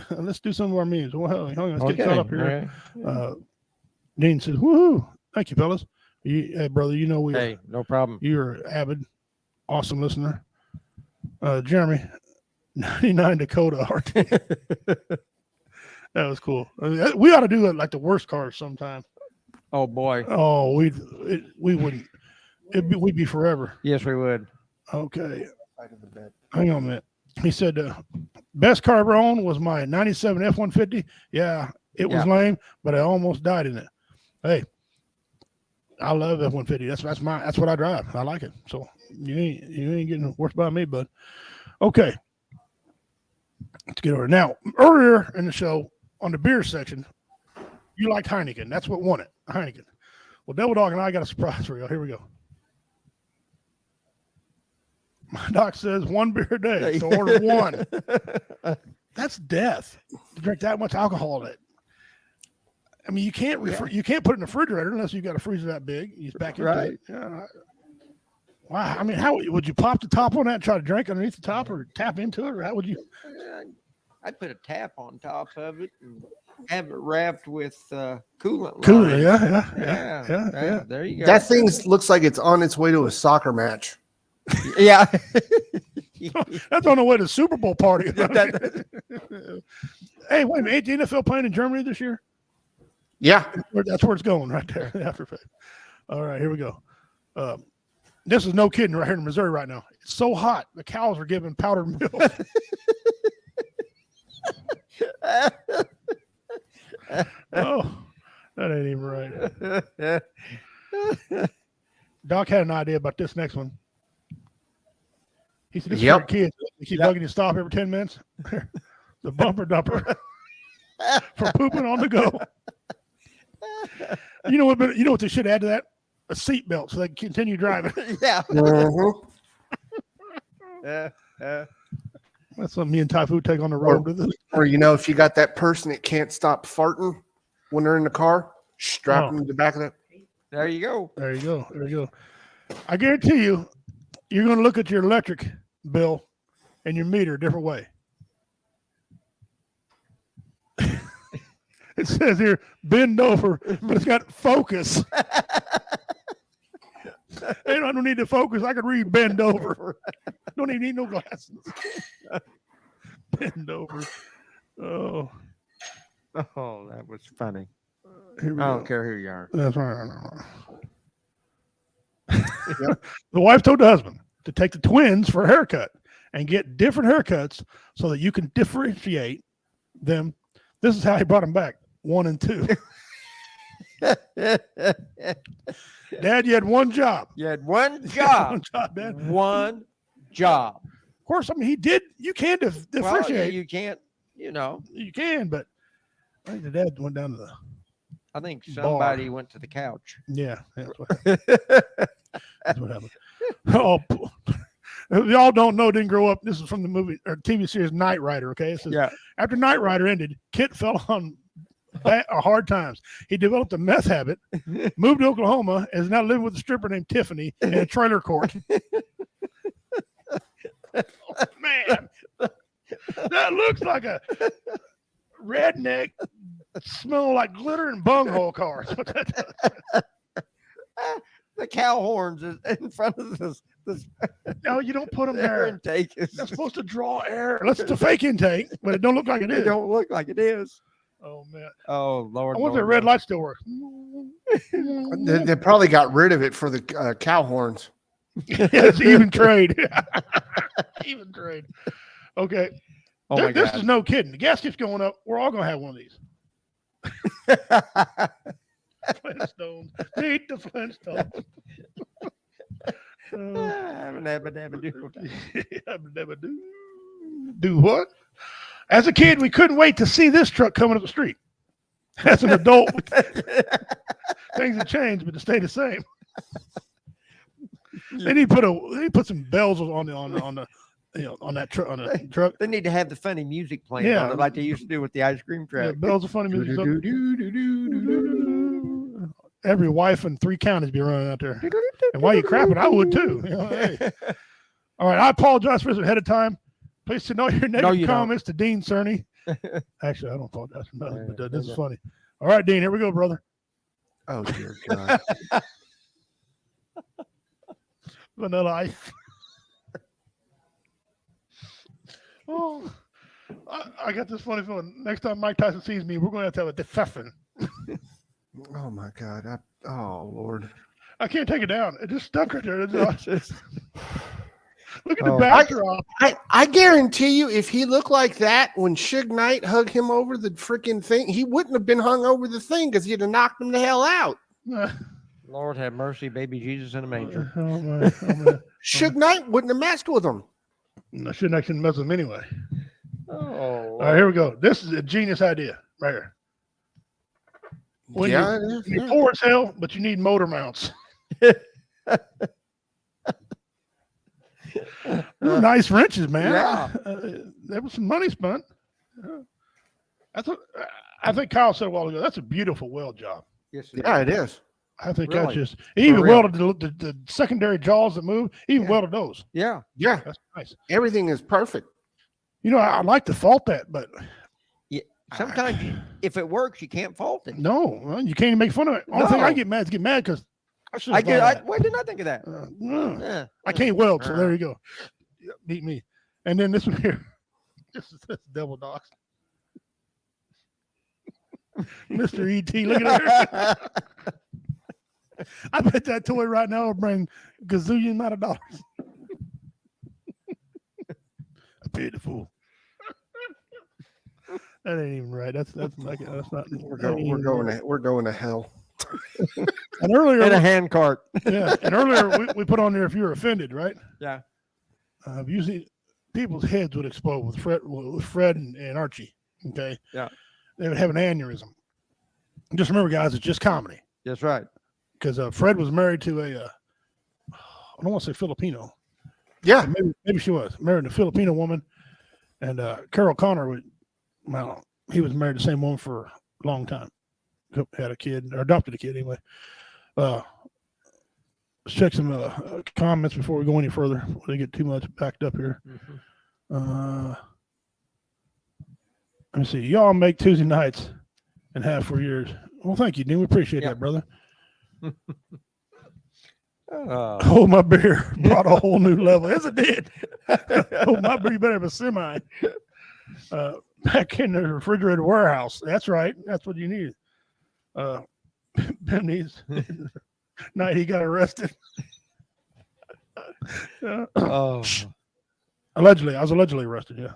Let's do some of our memes. Well, let's get caught up here. Right. Dean says, "Woohoo! Thank you, fellas. Hey, brother. You know we. Hey, no problem. You're an avid, awesome listener. Jeremy, 99 Dakota RT. That was cool. I mean, we ought to do it like the worst cars sometime. Oh boy. Oh, we wouldn't. We'd be forever. Yes, we would. Okay. Hang on a minute. He said, best car I ever owned was my 97 F-150. Yeah, it was lame, but I almost died in it. Hey, I love F-150. That's what I drive. I like it. So you ain't getting worse by me, bud. Okay. Let's get over. Now, earlier in the show, on the beer section, you liked Heineken. That's what won it, Heineken. Well, Devil Dog and I got a surprise for you. Here we go. My doc says 1 beer a day, so order 1. That's death to drink that much alcohol in it. I mean, you can't you can't put it in the refrigerator unless you got a freezer that big. You just back into it. Yeah. Wow. I mean, how would you pop the top on that and try to drink underneath the top, or tap into it, or how would you? I'd put a tap on top of it and have it wrapped with coolant. Cooler, lines. yeah. There you go. That thing looks like it's on its way to a soccer match. Yeah. That's on the way to the Super Bowl party. Hey, wait a minute. Ain't the NFL playing in Germany this year? Yeah. That's where it's going right there. After fact. All right, here we go. This is no kidding right here in Missouri right now. It's so hot. The cows are giving powdered milk. Oh, that ain't even right. Doc had an idea about this next one. He said, this is for kids. You keep bugging you to stop every 10 minutes. The bumper dumper for pooping on the go. You know what they should add to that? A seatbelt so they can continue driving. Yeah. That's something me and Typhoon take on the road with us. Or if you got that person that can't stop farting when they're in the car, strap them to the back of that. There you go. There you go. I guarantee you, you're going to look at your electric bill and your meter a different way. It says here, bend over, but it's got focus. Hey, I don't need to focus. I can read bend over. Don't even need no glasses. Bend over. Oh, Oh, that was funny. here we I go. don't care who you are. That's right. The wife told the husband to take the twins for a haircut and get different haircuts so that you can differentiate them. This is how he brought them back, 1 and 2. Dad, you had one job. You had one job. One job, Dad. One job. Of course, I mean, he did. You can Well, differentiate. you can't, You can, but I think the dad went down to the. I think somebody went to the couch. Yeah, that's what happened. Oh, y'all don't know, didn't grow up. This is from the movie or TV series Knight Rider. Okay, it says, Yeah. after Knight Rider ended, Kit fell on hard times. He developed a meth habit, moved to Oklahoma, and is now living with a stripper named Tiffany in a trailer court. Oh, man, that looks like a redneck smell like glitter and bunghole cars. The cow horns is in front of this No, you don't put them air there. intake. That's supposed to draw air. Unless it's a fake intake, but it don't look like it It is. don't look like it is. Oh man! Oh Lord. I wonder if the Lord, red Lord. light still works. They probably got rid of it for the cow horns. It's even trade. Even trade. Okay. Oh my This God. is no kidding. The gas keeps going up. We're all gonna have one of these. Flintstones. Meet the Flintstones. Do what? As a kid, we couldn't wait to see this truck coming up the street. As an adult, things have changed, but they stay the same. They need to put some bells on the truck. They need to have the funny music playing Yeah. on it, like they used to do with the ice cream Yeah, truck. bells are funny music. Every wife in 3 counties be running out there. And while you crapping, I would too. You know, hey. All right, I apologize for this ahead of time. Please send all your negative you don't. comments to Dean Cerny. Actually, I don't apologize for nothing, but this is funny. All right, Dean, here we go, brother. Oh dear God. Vanilla ice. Oh, I got this funny feeling. Next time Mike Tyson sees me, we're going to have a defeffing. Oh my God. Oh Lord. I can't take it down. It just stuck right there. It's just- Look at Oh. the backdrop. I guarantee you, if he looked like that when Suge Knight hugged him over the freaking thing, he wouldn't have been hung over the thing because he'd have knocked him the hell out. Lord have mercy, baby Jesus in a manger. Oh, man. Suge Knight wouldn't have messed with him. I shouldn't actually mess with him anyway. Oh, All right, here we go. This is a genius idea right here. When Yeah, You're poor as hell, but you need motor mounts. Nice wrenches, man. Yeah. There was some money spent. That's what I think Kyle said a while ago. That's a beautiful weld job. yes, yeah, it is. I think Really? that's just. He even real. welded the secondary jaws that move. He even Yeah. welded those. Yeah. Yeah, That's nice. everything is perfect. You know, I'd like to fault that, but Sometimes if it works, you can't fault it. no, well, you can't even make fun of it. Only thing I No. get mad because Why didn't I think of that? Yeah. I can't weld, so there you go. Beat me. And then this one here. This is Devil Dogs. Mr. E.T. Look at that. I bet that toy right now will bring gazillion amount of dollars. I paid the fool. That ain't even right. That's not. We're going to hell. And earlier, In a hand cart. yeah. And earlier we put on there if you were offended, right? Yeah. Usually people's heads would explode with Fred and Archie. Okay. Yeah. They would have an aneurysm. Just remember, guys, it's just comedy. That's right. Because Fred was married to I don't want to say Filipino. Yeah, Maybe she was married to a Filipino woman. And Carol Connor he was married to the same woman for a long time. Had a kid or adopted a kid anyway. Let's check some comments before we go any further. Before they get too much backed up here. Let me see. Y'all make Tuesday nights and have for years. Well, thank you, Dean. We appreciate Yeah. that, brother. Oh. Oh, my beer brought a whole new level. Yes, it did. Oh, my beer, you better have a semi. Back in the refrigerator warehouse. That's right. That's what you need. Benny's night he got arrested. Oh. Allegedly, I was allegedly arrested. Yeah,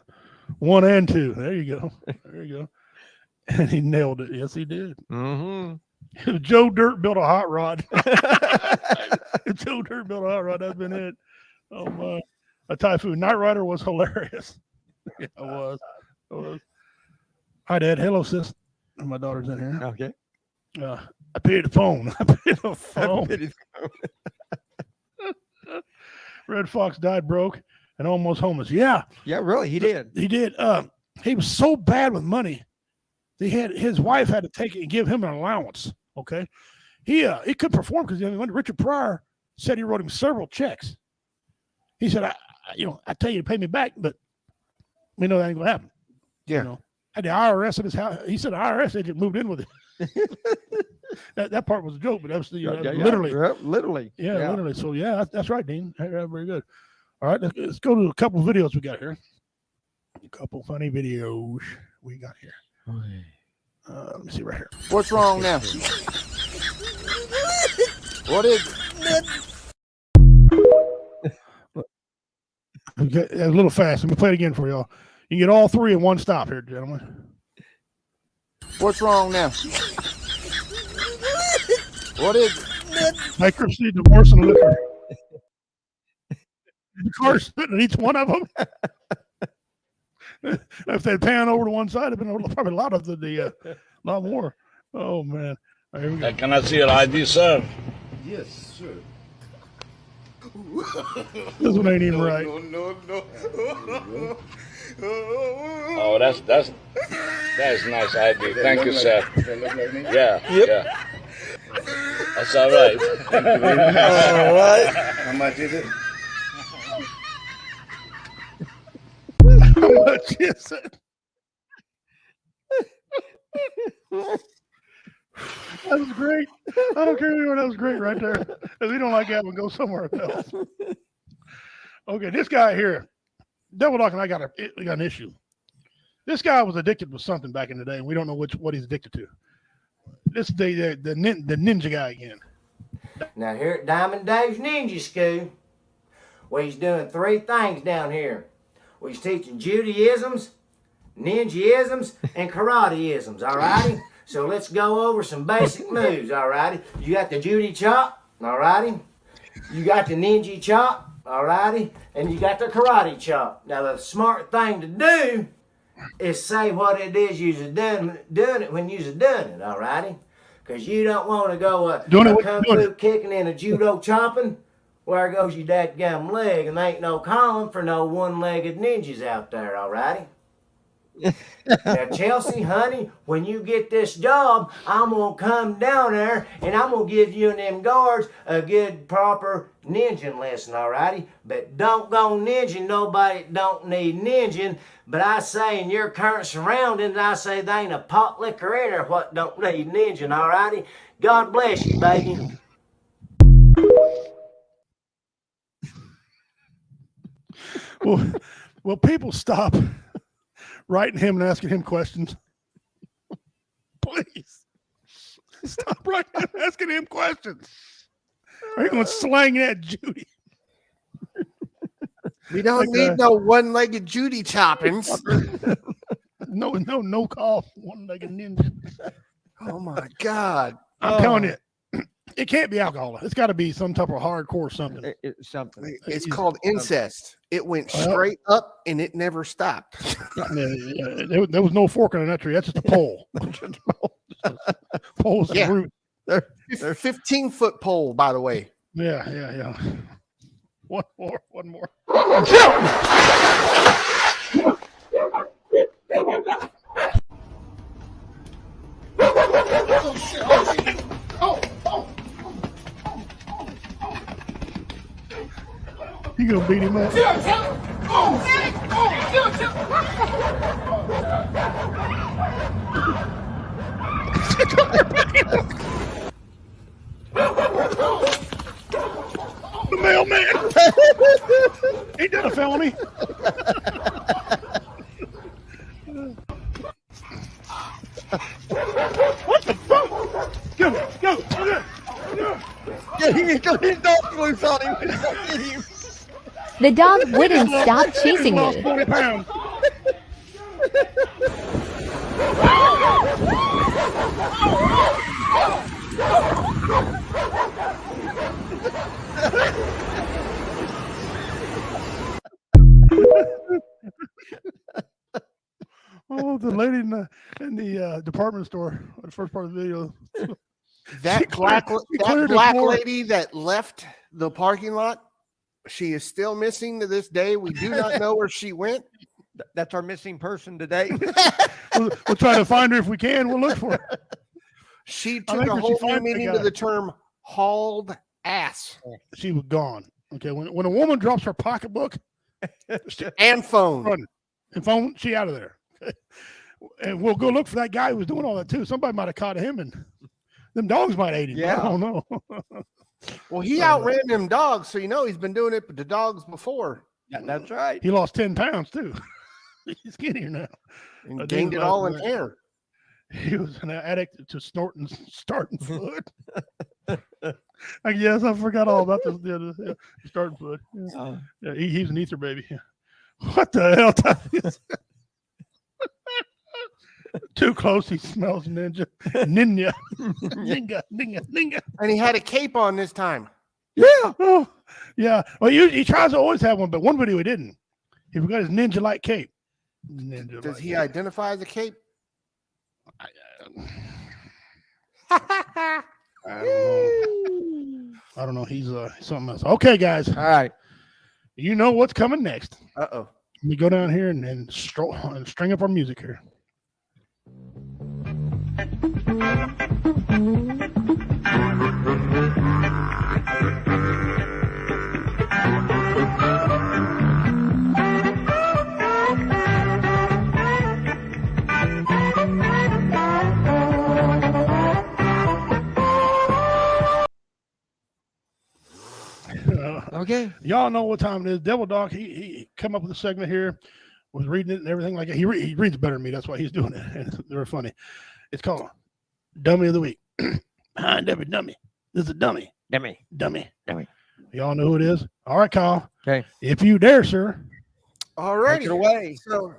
1 and 2. There you go. There you go. And he nailed it. Yes, he did. Mm-hmm. Joe Dirt built a hot rod. Joe Dirt built a hot rod. That's been it. Oh my! A Typhoon Night Rider was hilarious. Yeah, it was. It was. Hi, Dad. Hello, sis. My daughter's in here. Okay. I paid the phone. I paid the phone. Red Fox died broke and almost homeless. Yeah. Yeah, really, he did. He did. He was so bad with money. His wife had to take it and give him an allowance. Okay. He couldn't perform because Richard Pryor said he wrote him several checks. He said, I tell you to pay me back, but we know that ain't gonna happen. Yeah. Had the IRS at his house. He said the IRS agent moved in with him. that part was a joke, but that was literally. Literally. Yeah, literally. So yeah, that's right, Dean. Very good. All right, let's go to a couple of videos we got here. A couple funny videos we got here. Let me see right here. What's wrong now? What is it? Okay, a little fast. Let me play it again for y'all. You can get all three in one stop here, gentlemen. What's wrong now? What is it? Bankruptcy, divorce, and liquor. The car's sitting at each one of them. If they'd pan over to one side, it'd been probably a lot of the lot more. Oh man! Right, here we go. Can I see your ID, sir? Yes, sir. This one ain't even right. No. Oh, that's nice ID. Thank you, sir. Yeah, yeah. That's all right. All right. How much is it? How much is it? That was great. I don't care anymore. That was great right there. If you don't like that one, go somewhere else. Okay, this guy here, Devil Dog and I got an issue. This guy was addicted to something back in the day, and we don't know what he's addicted to. This the ninja guy again. Now here at Diamond Dave's Ninja School, we's doing 3 things down here. We's teaching Judaisms, ninjaisms, and karateisms, alrighty? So let's go over some basic moves, alrighty? You got the Judy chop, alrighty? You got the ninja chop, alrighty? And you got the karate chop. Now the smart thing to do is say what it is you're doing it when you're doing it, alrighty? Because you don't want to go kung fu kicking and a judo chopping. Where goes your dadgum leg? And there ain't no calling for no one-legged ninjas out there, alrighty? Now, Chelsea, honey, when you get this job, I'm going to come down there and I'm going to give you and them guards a good, proper ninja lesson, alrighty? But don't go ninja. Nobody don't need ninja. But I say in your current surroundings, I say there ain't a pot liquor in there what don't need ninja, alrighty? God bless you, baby. Will people stop writing him and asking him questions? Please. Stop writing and asking him questions. Are you going to slang that Judy? We don't need no one-legged Judy choppings. No call. One-legged ninja. Oh my God. I'm telling you, it can't be alcohol. It's got to be some type of hardcore something. It's something. It's called incest. It went straight up and it never stopped. There was no fork in that tree. That's just a pole. Pole's the root. They're 15-foot pole, by the way. Yeah. One more. You gonna beat him up? felony. What the fuck? Go. Yeah, he got his dog loose on him. Get him. The dog wouldn't stop He's chasing lost me. 40 pounds. Oh, the lady in the department store, the first part of the video. That cleared the black floor. lady that left the parking lot, she is still missing to this day. We do not know where she went. That's our missing person today. We'll try to find her if we can. We'll look for her. She I took think a when she whole new finds the meaning guy. to the term hauled ass She was gone. Okay, when a woman drops her pocketbook and phone. running and phone, she out of there. And we'll go look for that guy who was doing all that too. Somebody might have caught him, and them dogs might have ate him. Yeah. I don't know. Well, he outran them dogs, so you know he's been doing it to dogs before That's right. He lost 10 pounds too. He's skinnier now. and I gained did it all in like air. He was an addict to starting foot. I guess I forgot all about this. The starting foot. Yeah, he's an ether baby. What the hell? Too close. He smells ninja. Ninja. Ninja. And he had a cape on this time. Yeah. Oh, yeah. Well, he tries to always have one, but one video he didn't. He forgot his ninja-like cape. Does he identify as a cape? I don't know. He's something else. Okay, guys. All right. You know what's coming next. Uh-oh. Let me go down here and string up our music here. Okay. Y'all know what time it is. Devil Dog, he come up with a segment here, was reading it and everything like that. He reads better than me. That's why he's doing it. And it's very funny. It's called Dummy of the Week. Behind every dummy, there's a dummy. Dummy. Y'all know who it is? All right, Kyle. Okay. If you dare, sir. All righty. Take it away. So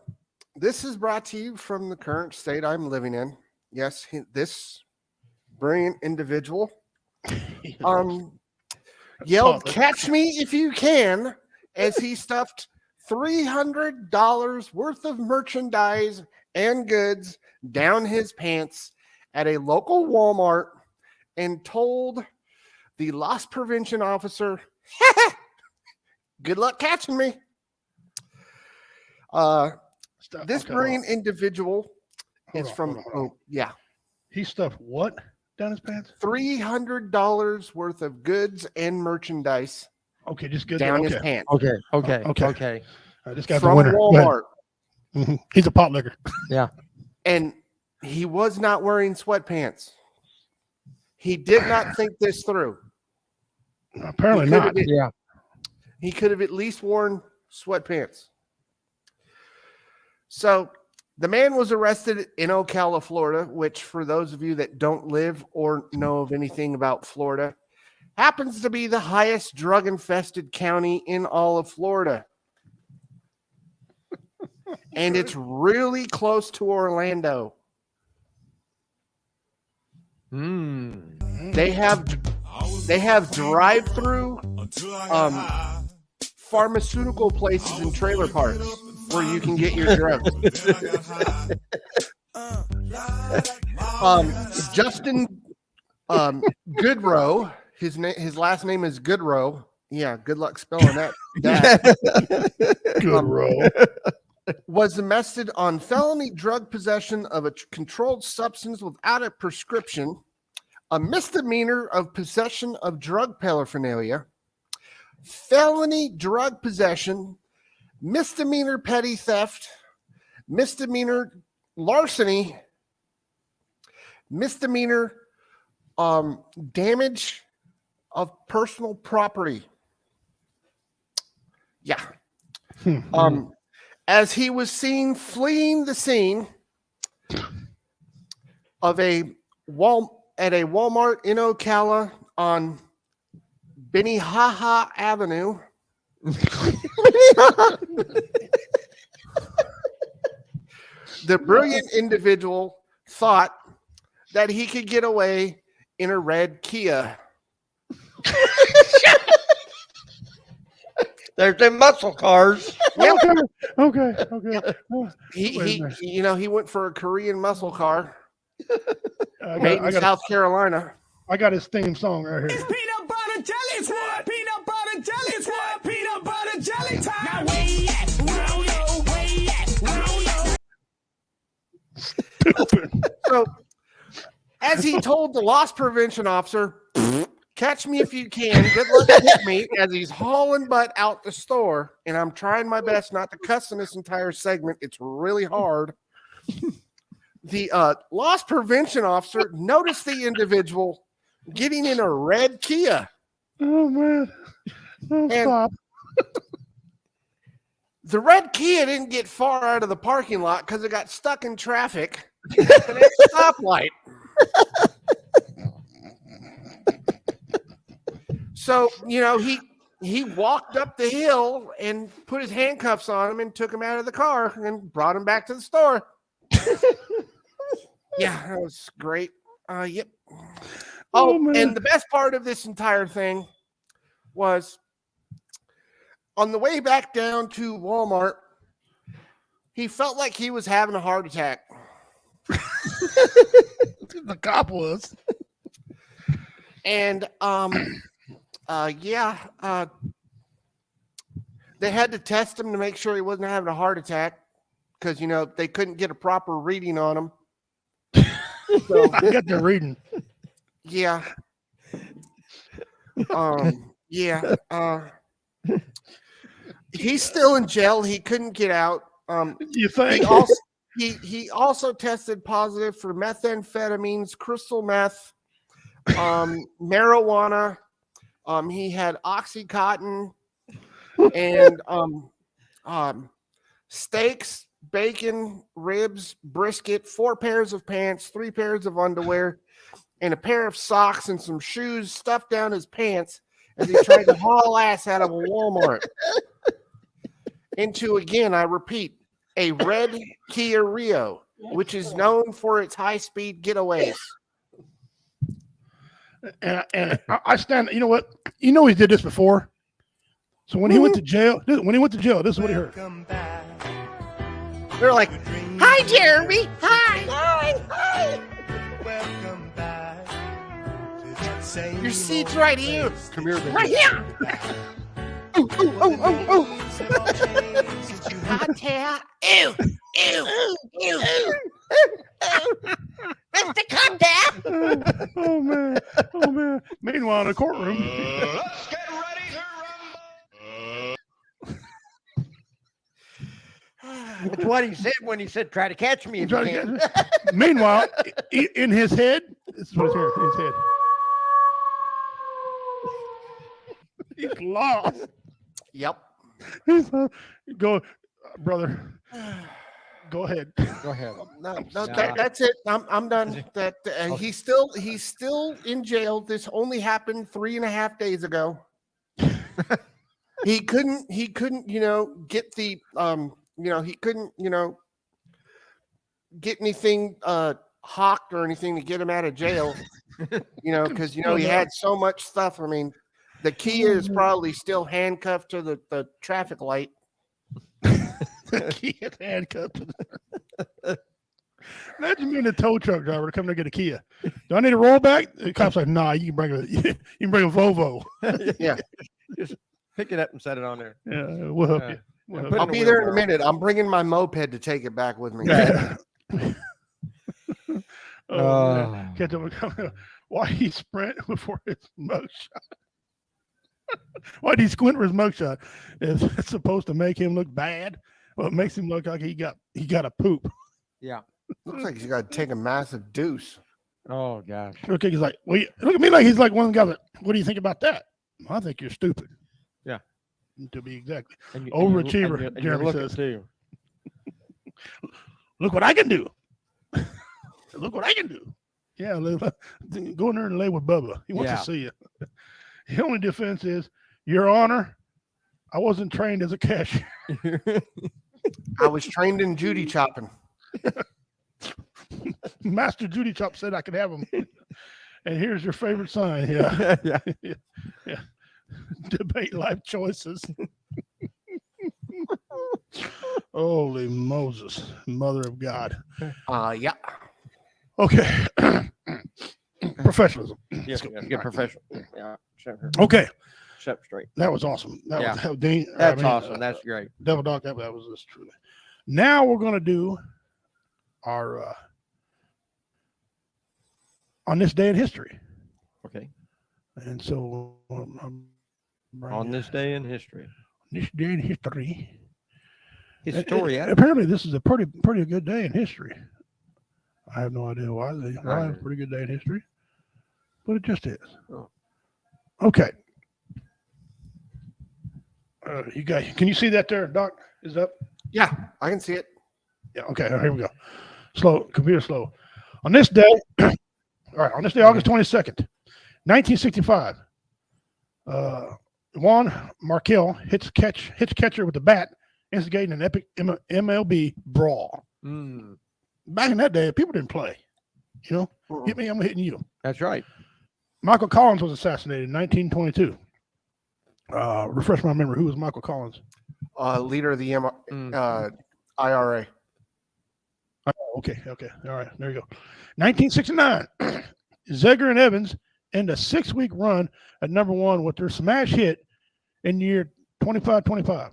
this is brought to you from the current state I'm living in. Yes, this brilliant individual yelled, "Catch me if you can," as he stuffed $300 worth of merchandise and goods down his pants at a local Walmart and told the loss prevention officer, "Good luck catching me." This brilliant individual is from, yeah, He stuffed what down his pants? $300 worth of goods and merchandise Okay, just good. down okay. his pants Okay. This guy's a from winner. Go ahead. Walmart. Mhm. He's a pot licker. And he was not wearing sweatpants. He did not think this through. Apparently He could not. have- Yeah. He could have at least worn sweatpants. So the man was arrested in Ocala, Florida, which for those of you that don't live or know of anything about Florida, happens to be the highest drug-infested county in all of Florida. And it's really close to Orlando. They have drive-through pharmaceutical places and trailer parks where you can get your drugs. Justin Goodrow, his last name is Goodrow. Yeah, good luck spelling that. Good roll. Was arrested on felony drug possession of a controlled substance without a prescription, a misdemeanor of possession of drug paraphernalia, felony drug possession, misdemeanor petty theft, misdemeanor larceny, misdemeanor damage of personal property. Yeah. As he was seen fleeing the scene of at a Walmart in Ocala on Bennehaha Avenue. The brilliant individual thought that he could get away in a red Kia. There's them muscle cars. Okay. He went for a Korean muscle car I made in got South Carolina. I got his theme song right here. Peanut butter jelly time. Peanut butter jelly time. Peanut butter jelly time. Now where you at? Where you at? Stupid. So, as he told the loss prevention officer, catch me if you can. Good luck with me, as he's hauling butt out the store. And I'm trying my best not to cuss in this entire segment. It's really hard. The loss prevention officer noticed the individual getting in a red Kia. Oh, man. Oh, stop. The red Kia didn't get far out of the parking lot because it got stuck in traffic at the next stoplight. So, he walked up the hill and put his handcuffs on him and took him out of the car and brought him back to the store. Yeah, that was great. Yep. Oh, and the best part of this entire thing was on the way back down to Walmart, he felt like he was having a heart attack. The cop was. And they had to test him to make sure he wasn't having a heart attack because they couldn't get a proper reading on him. So, I got the reading. Yeah. He's still in jail. He couldn't get out. You think? He also tested positive for methamphetamines, crystal meth, marijuana. He had Oxycontin and steaks, bacon, ribs, brisket, 4 pairs of pants, 3 pairs of underwear, and a pair of socks and some shoes stuffed down his pants as he tried to haul ass out of a Walmart into, again, I repeat, a red Kia Rio, which is known for its high-speed getaways. And I stand. You know what? He did this before. So when he went to jail, this is what he heard. They're like, "Hi, Jeremy. Hi. Welcome back. Your seat's right here. Come here, baby. Right here. Hot hair. Ew. Mr. Contact. Oh man. Meanwhile, in the courtroom. Let's get ready to rumble. That's what he said when he said, "Try to catch me if you can." Meanwhile, in his head, this is what it's in his head. He's lost. Yep. Go, brother. Go ahead. Go ahead. No, that's it. I'm done. That he's still in jail. This only happened 3.5 days ago. He couldn't, get the he couldn't, get anything hawked or anything to get him out of jail. Because he had so much stuff. I mean, the Kia is probably still handcuffed to the traffic light. Kia handcuffed. Imagine being a tow truck driver to come to get a Kia. Do I need a rollback? The cop's like, nah, you can bring a Volvo. Yeah. Just pick it up and set it on there. Yeah, we'll help you. We'll help put you. I'll be there in a minute. I'm bringing my moped to take it back with me. Yeah. Man. Can't tell me why he sprint before his mugshot. Why did he squint for his mugshot? Is it supposed to make him look bad? Well, it makes him look like he got a poop. Yeah. Looks like he's got to take a massive deuce. Oh gosh. Okay, he's like, well, look at me like he's like one of the guys. Like, what do you think about that? I think you're stupid. Yeah. to be exactly. And you- Overachiever, and you're Jeremy looking says. too. Look what I can do. Look what I can do. Yeah, go in there and lay with Bubba. He wants Yeah. to see you. The only defense is, Your Honor, I wasn't trained as a cashier. I was trained in Judy chopping. Master Judy Chop said I could have him. And here's your favorite sign. Yeah. Yeah. Yeah. Debate life choices. Holy Moses, Mother of God. Yeah. Okay. Professionalism. Yes, get professional. Yeah. Shut her. Okay. Shut straight. That was awesome. Yeah. That's Awesome. That's great. Devil Dog, that was just truly. Now we're going to do our on this day in history. Okay. And so On this day in history. this day in history. Historia. Apparently, this is a pretty good day in history. I have no idea why it's a pretty good day in history, but it just is. Oh. Okay. You guys, can you see that there, Doc? Is it up? Yeah, I can see it. Yeah. Okay. Here we go. Slow. Computer slow. On this day, all right. On this day, August 22nd, 1965. Juan Markel hits catcher with the bat, instigating an epic MLB brawl. Mm, Back in that day, people didn't play. You know, hit me, I'm hitting you. that's right. Michael Collins was assassinated in 1922. Refresh my memory. Who was Michael Collins? Leader of the Mm. IRA. Oh, okay. All right. There you go. 1969. Zegger and Evans end a 6-week run at #1 with their smash hit in year 25-25.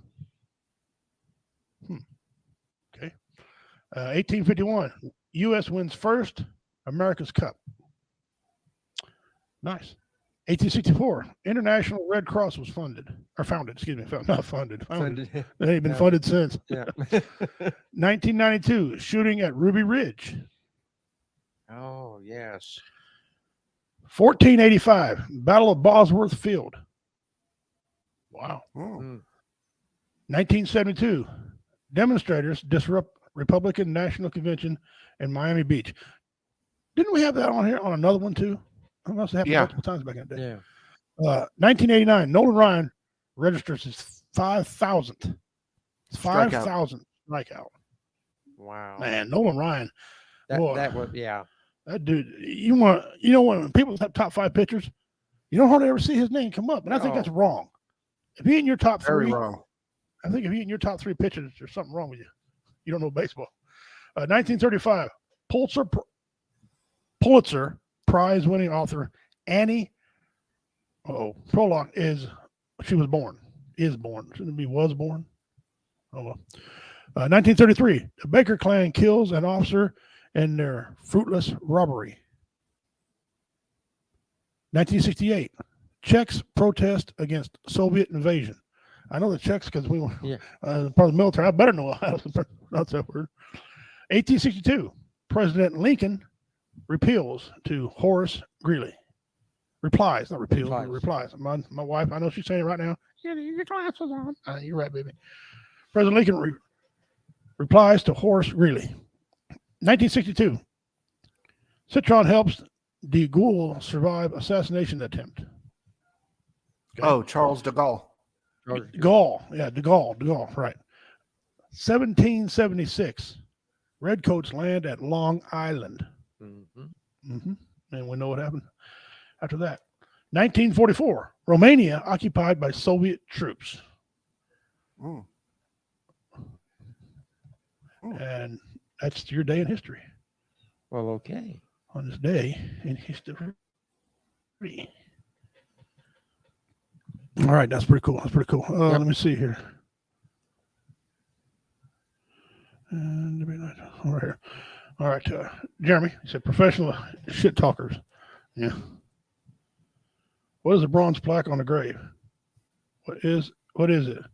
Okay. 1851. U.S. wins first America's Cup. Nice. 1864. International Red Cross was founded. Excuse me. Not funded. Founded. It ain't been funded since. Yeah. 1992. Shooting at Ruby Ridge. Oh, yes. 1485. Battle of Bosworth Field. Wow. Mm. 1972. Demonstrators disrupt Republican National Convention in Miami Beach. Didn't we have that on here on another one too? It must have happened multiple times back in the day. Yeah. 1989. Nolan Ryan registers his 5,000th. 5,000 strikeout. Wow. Man, Nolan Ryan. boy. That was, yeah. That dude, when people have top 5 pitchers, you don't hardly ever see his name come up. And I think that's wrong. If he in your top Very 3, wrong. I think if he in your top 3 pitchers, there's something wrong with you. You don't know baseball. 1935, Pulitzer Prize-winning author Annie Prologue is born. Shouldn't it be was born? Oh well. 1933, the Baker clan kills an officer in their fruitless robbery. 1968, Czechs protest against Soviet invasion. I know the Czechs because we were part of the military. I better know how to pronounce that word. 1862, President Lincoln repeals to Horace Greeley. Replies, not repeals, replies. My wife, I know she's saying it right now. Get your glasses on. You're right, baby. President Lincoln replies to Horace Greeley. 1962, Citron helps de Gaulle survive assassination attempt. Okay. Oh, Charles de Gaulle. De Gaulle, right. 1776, Redcoats land at Long Island. And we know what happened after that. 1944, Romania occupied by Soviet troops. And that's your day in history. Well, okay. On this day in history. All right, that's pretty cool. Let me see here. And over here. All right, Jeremy, he said professional shit talkers. Yeah. What is a bronze plaque on the grave? What is it?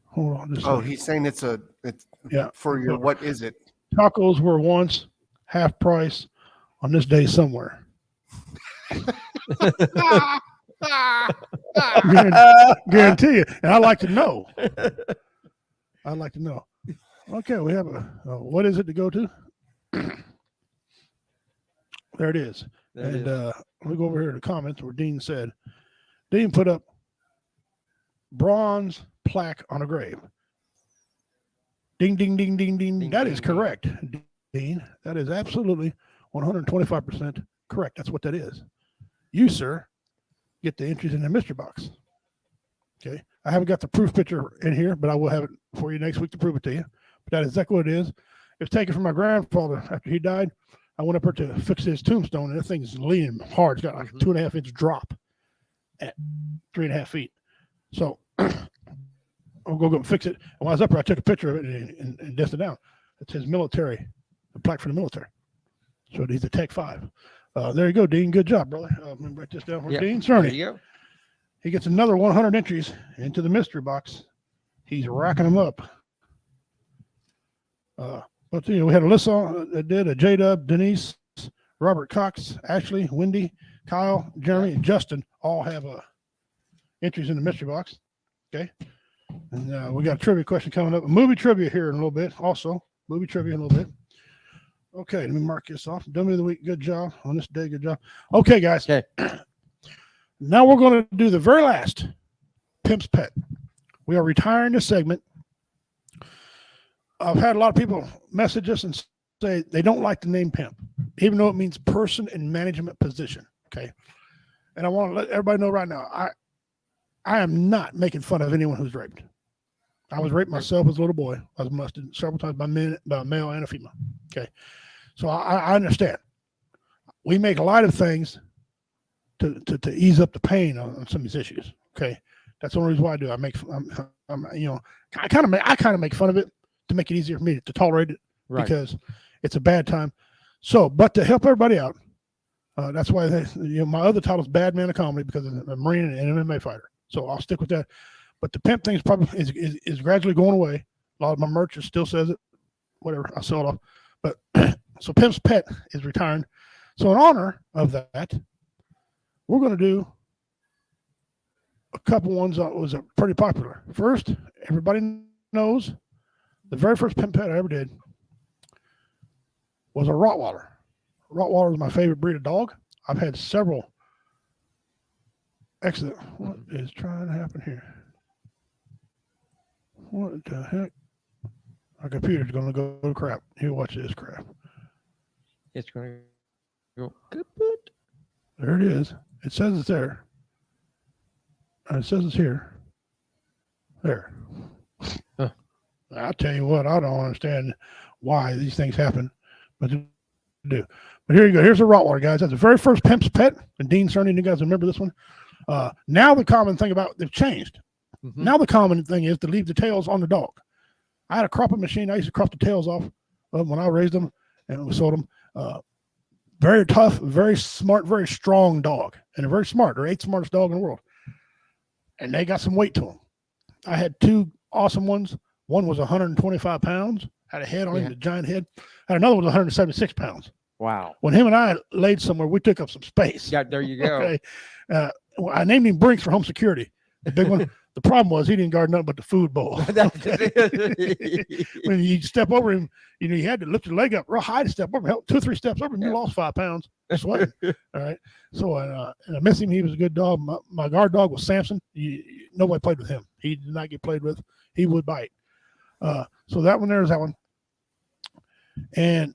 Hold on. He's saying it's for your what is it? Tacos were once half price on this day somewhere. Guarantee you. And I'd like to know. I'd like to know. Okay, we have what is it to go to? There it is. There it And is. we go over here to the comments where Dean said, Dean put up bronze plaque on a grave. Ding, ding, ding, ding, ding. Ding, That ding, is ding. correct, Dean. That is absolutely 125% correct. That's what that is. You, sir, get the entries in the mystery box. Okay. I haven't got the proof picture in here, but I will have it for you next week to prove it to you. But that is exactly what it is. It was taken from my grandfather after he died. I went up there to fix his tombstone, and that thing's leaning hard. It's got like a 2.5 inch drop at 3.5 feet. So I'll go and fix it. And when I was up there, I took a picture of it and dusted it down. It says military, a plaque for the military. So he's a Tech 5. There you go, Dean. Good job, brother. Let me write this down for Yeah, Dean there Cerny. you go. He gets another 100 entries into the mystery box. He's racking them up. But we had Alyssa that did, a J-Dub, Denise, Robert Cox, Ashley, Wendy, Kyle, Jeremy, and Justin all have entries in the mystery box. Okay. And we got a trivia question coming up. A movie trivia here in a little bit. Also, movie trivia in a little bit. Okay, let me mark this off. Dummy of the week, good job. On this day, good job. Okay, guys. Okay. Now we're going to do the very last Pimp's Pet. We are retiring this segment. I've had a lot of people message us and say they don't like the name Pimp, even though it means person in management position. Okay. And I want to let everybody know right now, I am not making fun of anyone who's raped. I was raped myself as a little boy. I was molested several times by a male and a female. Okay. So I understand. We make light of things to ease up the pain on some of these issues. Okay. That's the only reason why I do. I kind of make fun of it to make it easier for me to tolerate it, Right. because it's a bad time. So, but to help everybody out, that's why my other title is Bad Man of Comedy, because I'm a Marine and an MMA fighter. So I'll stick with that. But the pimp thing is probably is gradually going away. A lot of my merch still says it. Whatever, I sell it off. But so Pimp's Pet is retiring. So in honor of that, we're going to do a couple ones that was pretty popular. First, everybody knows the very first Pimp Pet I ever did was a Rottweiler. Rottweiler is my favorite breed of dog. I've had several. Excellent. What is trying to happen here? What the heck? My computer's going to go to crap. Here, watch this crap. It's going to go kaput. There it is. It says it's there. And it says it's here. There. Huh. I'll tell you what, I don't understand why these things happen, but they do. But here you go. Here's a Rottweiler, guys. That's the very first Pimp's Pet. And Dean Cerny, you guys remember this one? Now the common thing they've changed. Mm-hmm. Now the common thing is to leave the tails on the dog. I had a cropping machine. I used to crop the tails off when I raised them and we sold them. Very tough, very smart, very strong dog. And they're very smart. They're 8th smartest dog in the world. And they got some weight to them. I had 2 awesome ones. One was 125 pounds, had a head on him, a giant head. I had another one was 176 pounds. Wow. When him and I laid somewhere, we took up some space. Yeah, there you go. Okay. I named him Brinks for home security. The big one. The problem was he didn't guard nothing but the food bowl. When you step over him, you had to lift your leg up real high to step over. 2 or 3 steps over him, you lost 5 pounds. Sweating. All right. So and I miss him. He was a good dog. My guard dog was Samson. Nobody played with him. He did not get played with. He would bite. So that one, there's that one. And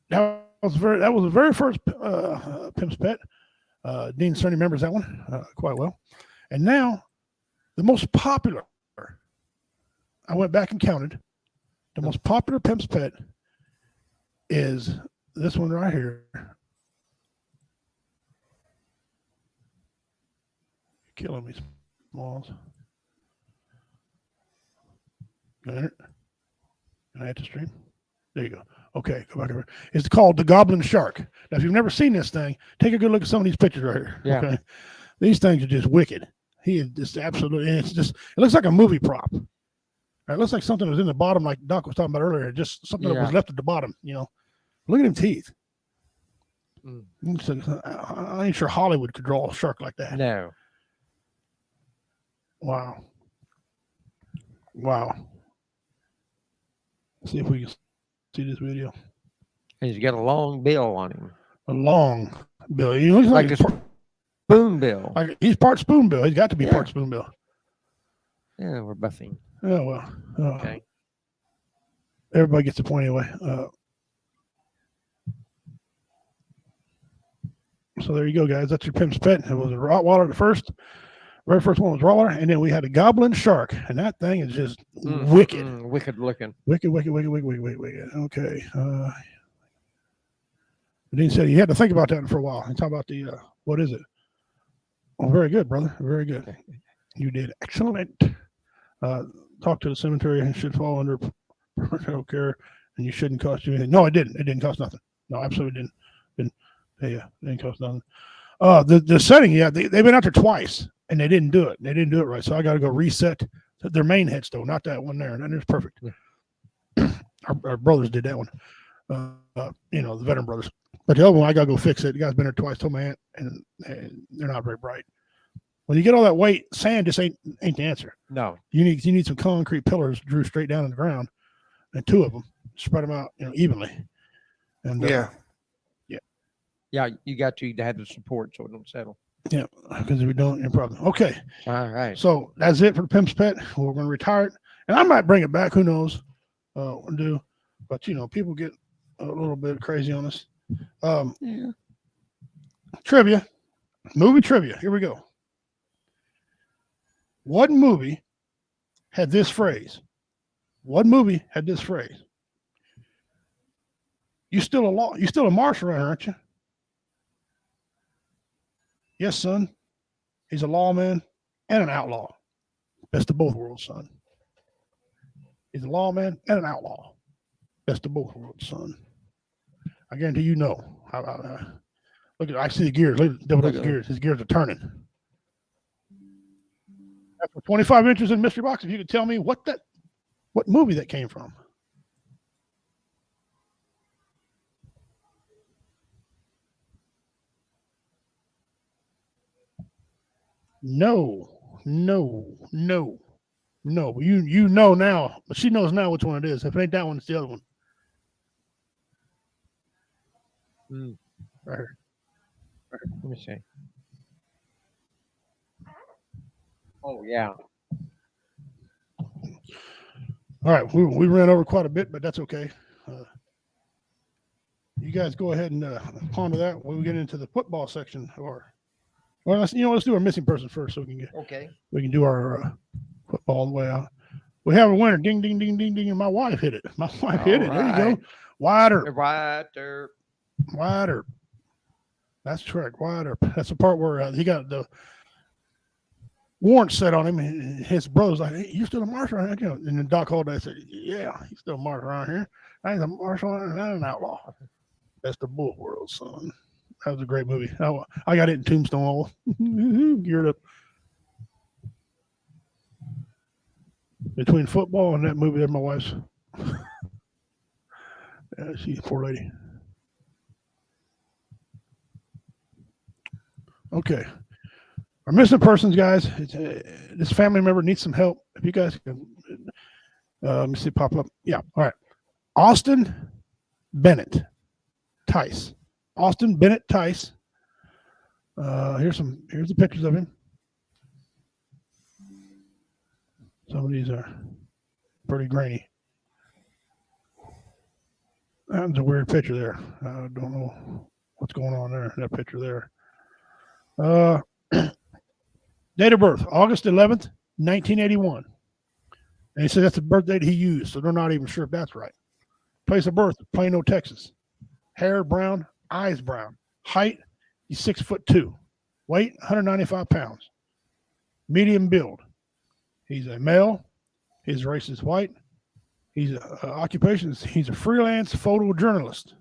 that was the very first Pimp's Pet. Dean Cerny remembers that one quite well. And now the most popular, I went back and counted. The most popular Pimp's Pet is this one right here. You're killing me, Smalls. Got it? Can I hit the stream? There you go. Okay, go back over. It's called the Goblin Shark. Now, if you've never seen this thing, take a good look at some of these pictures right here. Yeah. Okay, these things are just wicked. He is just absolutely. And it looks like a movie prop. It looks like something that was in the bottom, like Doc was talking about earlier. Just something that was left at the bottom. Look at them teeth. I ain't sure Hollywood could draw a shark like that. No. Wow. Wow. Let's see if we can see this video. He's got a long bill on him. A long bill. You know, he's Like like, a spoon bill. like he's part spoonbill. He's got to be part spoonbill. Yeah, we're buffing. Oh well. Okay. Everybody gets the point anyway. So there you go, guys. That's your Pimp's Pet. It was a Rottweiler. The very first one was Rottweiler, and then we had a Goblin Shark, and that thing is just wicked. Wicked looking. Wicked. Okay. Dean said he had to think about that for a while. He talked about the what is it? Oh, very good, brother. Very good. You did excellent. Talk to the cemetery and should fall under parental care, and you shouldn't cost you anything. No, it didn't. It didn't cost nothing. No, absolutely didn't. It didn't cost nothing. The setting, yeah, they've been out there twice, and they didn't do it. They didn't do it right. So I got to go reset their main headstone, not that one there. That is perfect. Yeah. Our brothers did that one. The veteran brothers. But the other one, I got to go fix it. The guy's been there twice, told my aunt, and they're not very bright. When you get all that weight, sand just ain't the answer. No. You need some concrete pillars drew straight down in the ground, and two of them, spread them out, evenly. And Yeah, you got to have the support so it don't settle. Yeah, because if we don't, no problem. Okay. All right. So that's it for the Pimp's Pet. We're going to retire it, and I might bring it back. Who knows? Do, but people get a little bit crazy on us. Trivia, movie trivia. Here we go. What movie had this phrase? What movie had this phrase? You still a marshal, aren't you? Yes, son. He's a lawman and an outlaw. Best of both worlds, son. He's a lawman and an outlaw. Best of both worlds, son. I guarantee you know. Look at I see the gears. Look at the gears. His gears are turning. After 25 inches in mystery box, if you could tell me what movie that came from. No. You know now, but she knows now which one it is. If it ain't that one, it's the other one. Right here. Let me see. Oh, yeah. All right, we ran over quite a bit, but that's okay. You guys go ahead and ponder that when we get into the football section. Let's do our missing person first, so we can do our football all the way out. We have a winner. Ding, ding, ding, ding, ding, and my wife hit it. Hit it. There you go. Wider. That's correct. Wider. That's the part where he got the warrant set on him. And his brother's like, "Hey, you still a marshal around here?" And then Doc Holday said, "Yeah, he's still a marshal around here. I ain't a marshal and an outlaw. Best of both worlds, son." That was a great movie. I got it in Tombstone all geared up. Between football and that movie, there's my wife's. Yeah, she's a poor lady. Okay. Our missing persons, guys. This family member needs some help. If you guys can, let me see, pop up. Yeah. All right. Austin Bennett Tice. Austin Bennett Tice. Here's the pictures of him. Some of these are pretty grainy. That's a weird picture there. I don't know what's going on there. That picture there. Date of birth, August 11th, 1981. And he said that's the birth date he used, so they're not even sure if that's right. Place of birth, Plano, Texas. Hair brown, eyes brown. Height, he's 6'2". Weight, 195 pounds. Medium build. He's a male. His race is white. His occupation is he's a freelance photojournalist.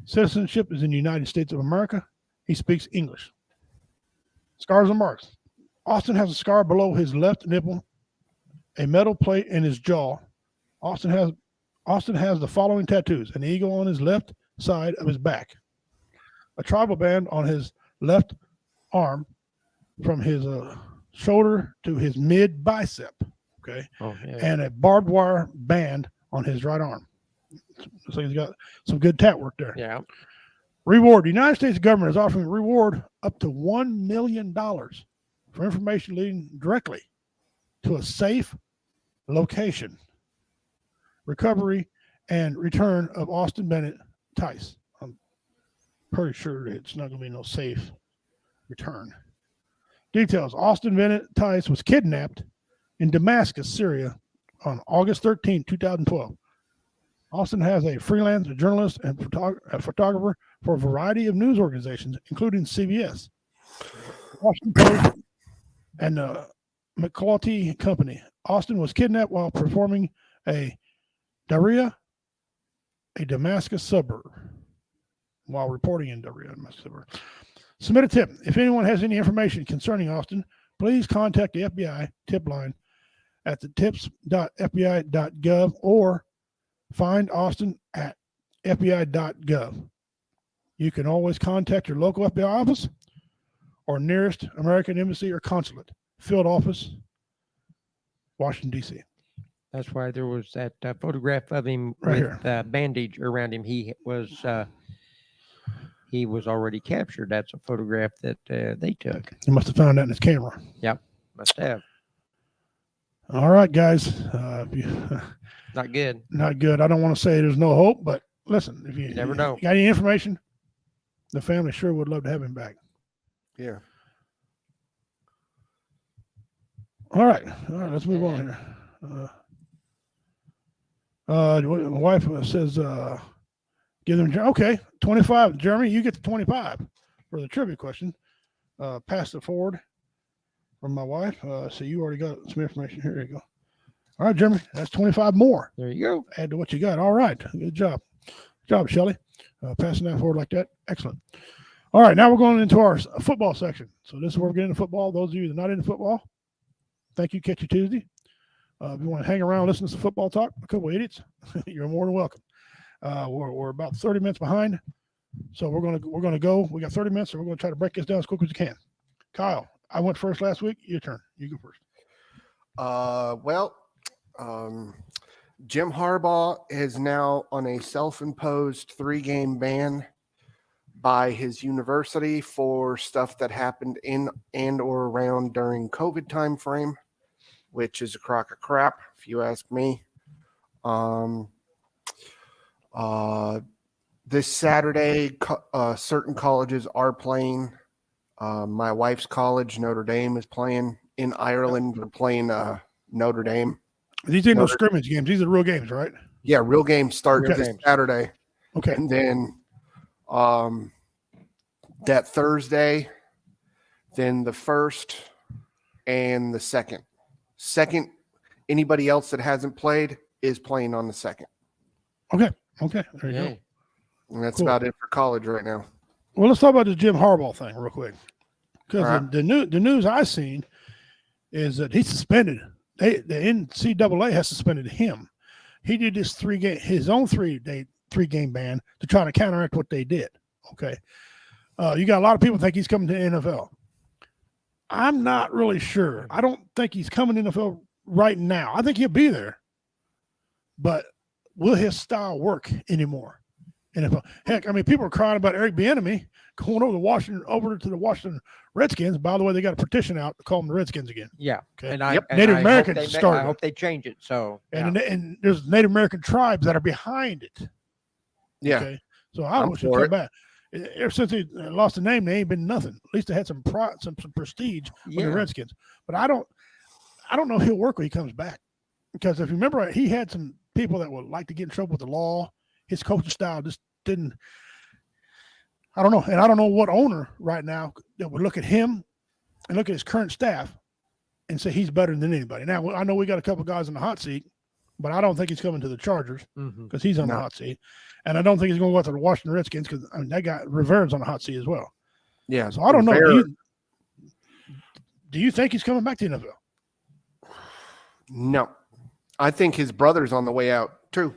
Citizenship is in the United States of America. He speaks English. Scars and marks. Austin has a scar below his left nipple, a metal plate in his jaw. Austin has the following tattoos: an eagle on his left side of his back. a tribal band on his left arm from his shoulder to his mid bicep. Okay. Oh, yeah. And a barbed wire band on his right arm. So he's got some good tat work there. Yeah. Reward. The United States government is offering a reward up to $1 million for information leading directly to a safe location, recovery, and return of Austin Bennett Tice. I'm pretty sure it's not going to be no safe return. Details. Austin Bennett Tice was kidnapped in Damascus, Syria on August 13, 2012. Austin has a freelance journalist and photographer for a variety of news organizations, including CBS, Washington Post, and the McClatchy Company. Austin was kidnapped while performing a Daria, a Damascus suburb, while reporting in Daria, a Damascus suburb. Submit a tip. If anyone has any information concerning Austin, please contact the FBI tip line at the tips.fbi.gov or find Austin at fbi.gov. You can always contact your local FBI office or nearest American embassy or consulate, field office, Washington, D.C. That's why there was that photograph of him Right with bandage around him. He was already captured. That's a photograph that they took. You must have found that in his camera. Yep, must have. All right, guys. Not good. Not good. I don't want to say there's no hope, but listen, if you never know, got any information, the family sure would love to have him back. Yeah. All right. Let's move on here. My wife says, give them, okay, 25. Jeremy, you get the 25 for the trivia question. Pass it forward from my wife. So you already got some information. Here you go. All right, Jeremy, that's 25 more. There you go. Add to what you got. All right. Good job. Good job, Shelly. Passing that forward like that. Excellent. All right, now we're going into our football section. So this is where we're getting into football. Those of you that are not into football, thank you. Catch you Tuesday. If you want to hang around, listen to some football talk, a couple of idiots, you're more than welcome. We're about 30 minutes behind, so we're gonna go. We got 30 minutes, so we're gonna try to break this down as quick as we can. Kyle, I went first last week. Your turn. You go first. Jim Harbaugh is now on a self-imposed 3-game ban by his university for stuff that happened in and or around during COVID time frame, which is a crock of crap, if you ask me. This Saturday, certain colleges are playing. My wife's college, Notre Dame, is playing in Ireland. They're playing Notre Dame. These ain't no scrimmage games. These are real games, right? Yeah, real games start this Saturday. Okay. And then that Thursday, then the first and the second. Second, anybody else that hasn't played is playing on the second. Okay. There you go. And that's about it for college right now. Well, let's talk about this Jim Harbaugh thing real quick. Because right. the news I seen is that he's suspended. The NCAA has suspended him. He did this his own three-game ban to try to counteract what they did. Okay. You got a lot of people think he's coming to the NFL. I'm not really sure. I don't think he's coming to the NFL right now. I think he'll be there. But will his style work anymore? NFL. Heck, I mean, people are crying about Eric Bieniemy going over to the Washington Redskins. By the way, they got a petition out to call them the Redskins again. Yeah. Okay. And Native Americans started. I hope they change it. So and there's Native American tribes that are behind it. Yeah. Okay. So I wish it come back. Ever since they lost the name, they ain't been nothing. At least they had some prestige with the Redskins. But I don't know if he'll work when he comes back. Because if you remember, he had some people that would like to get in trouble with the law. His coaching style just didn't. I don't know. And I don't know what owner right now that would look at him and look at his current staff and say he's better than anybody. Now, I know we got a couple guys in the hot seat, but I don't think he's coming to the Chargers because he's on the hot seat. And I don't think he's going to go out to the Washington Redskins because that guy Rivera's on the hot seat as well. Yeah. So I don't know. Do you think he's coming back to the NFL? No. I think his brother's on the way out too.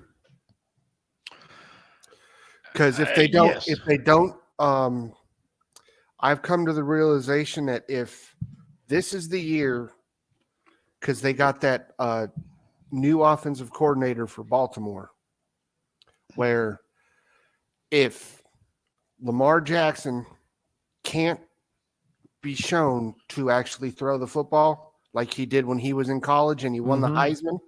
Because if they don't, I've come to the realization that if this is the year, because they got that new offensive coordinator for Baltimore, where if Lamar Jackson can't be shown to actually throw the football like he did when he was in college and he won the Heisman,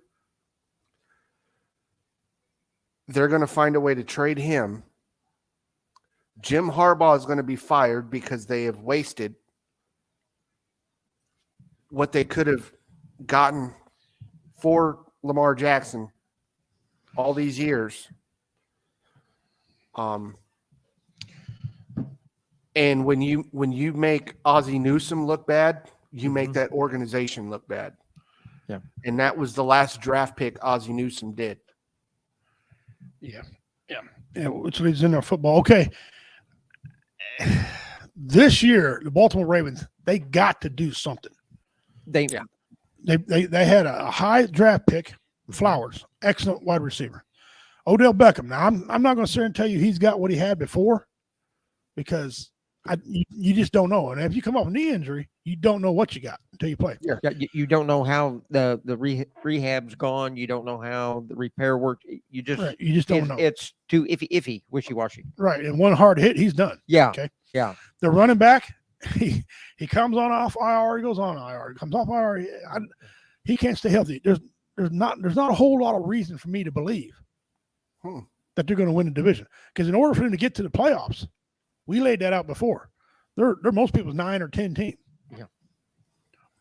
they're going to find a way to trade him. Jim Harbaugh is going to be fired because they have wasted what they could have gotten for Lamar Jackson all these years. And when you make Ozzie Newsome look bad, you make that organization look bad. Yeah. And that was the last draft pick Ozzie Newsome did. Yeah, which leads into football. Okay. This year, the Baltimore Ravens, they got to do something. They had a high draft pick, Flowers, excellent wide receiver. Odell Beckham. Now, I'm not going to sit here and tell you he's got what he had before, because you just don't know. And if you come off a knee injury, you don't know what you got until you play. Yeah, you don't know how the rehab's gone. You don't know how the repair worked. You just don't know. It's too iffy, wishy-washy. Right, and one hard hit, he's done. Yeah. Okay. Yeah. The running back, he comes on off IR, he goes on IR, he comes off IR. He can't stay healthy. There's not a whole lot of reason for me to believe that they're going to win the division, because in order for them to get to the playoffs, we laid that out before. They're most people's 9 or 10 team. Yeah.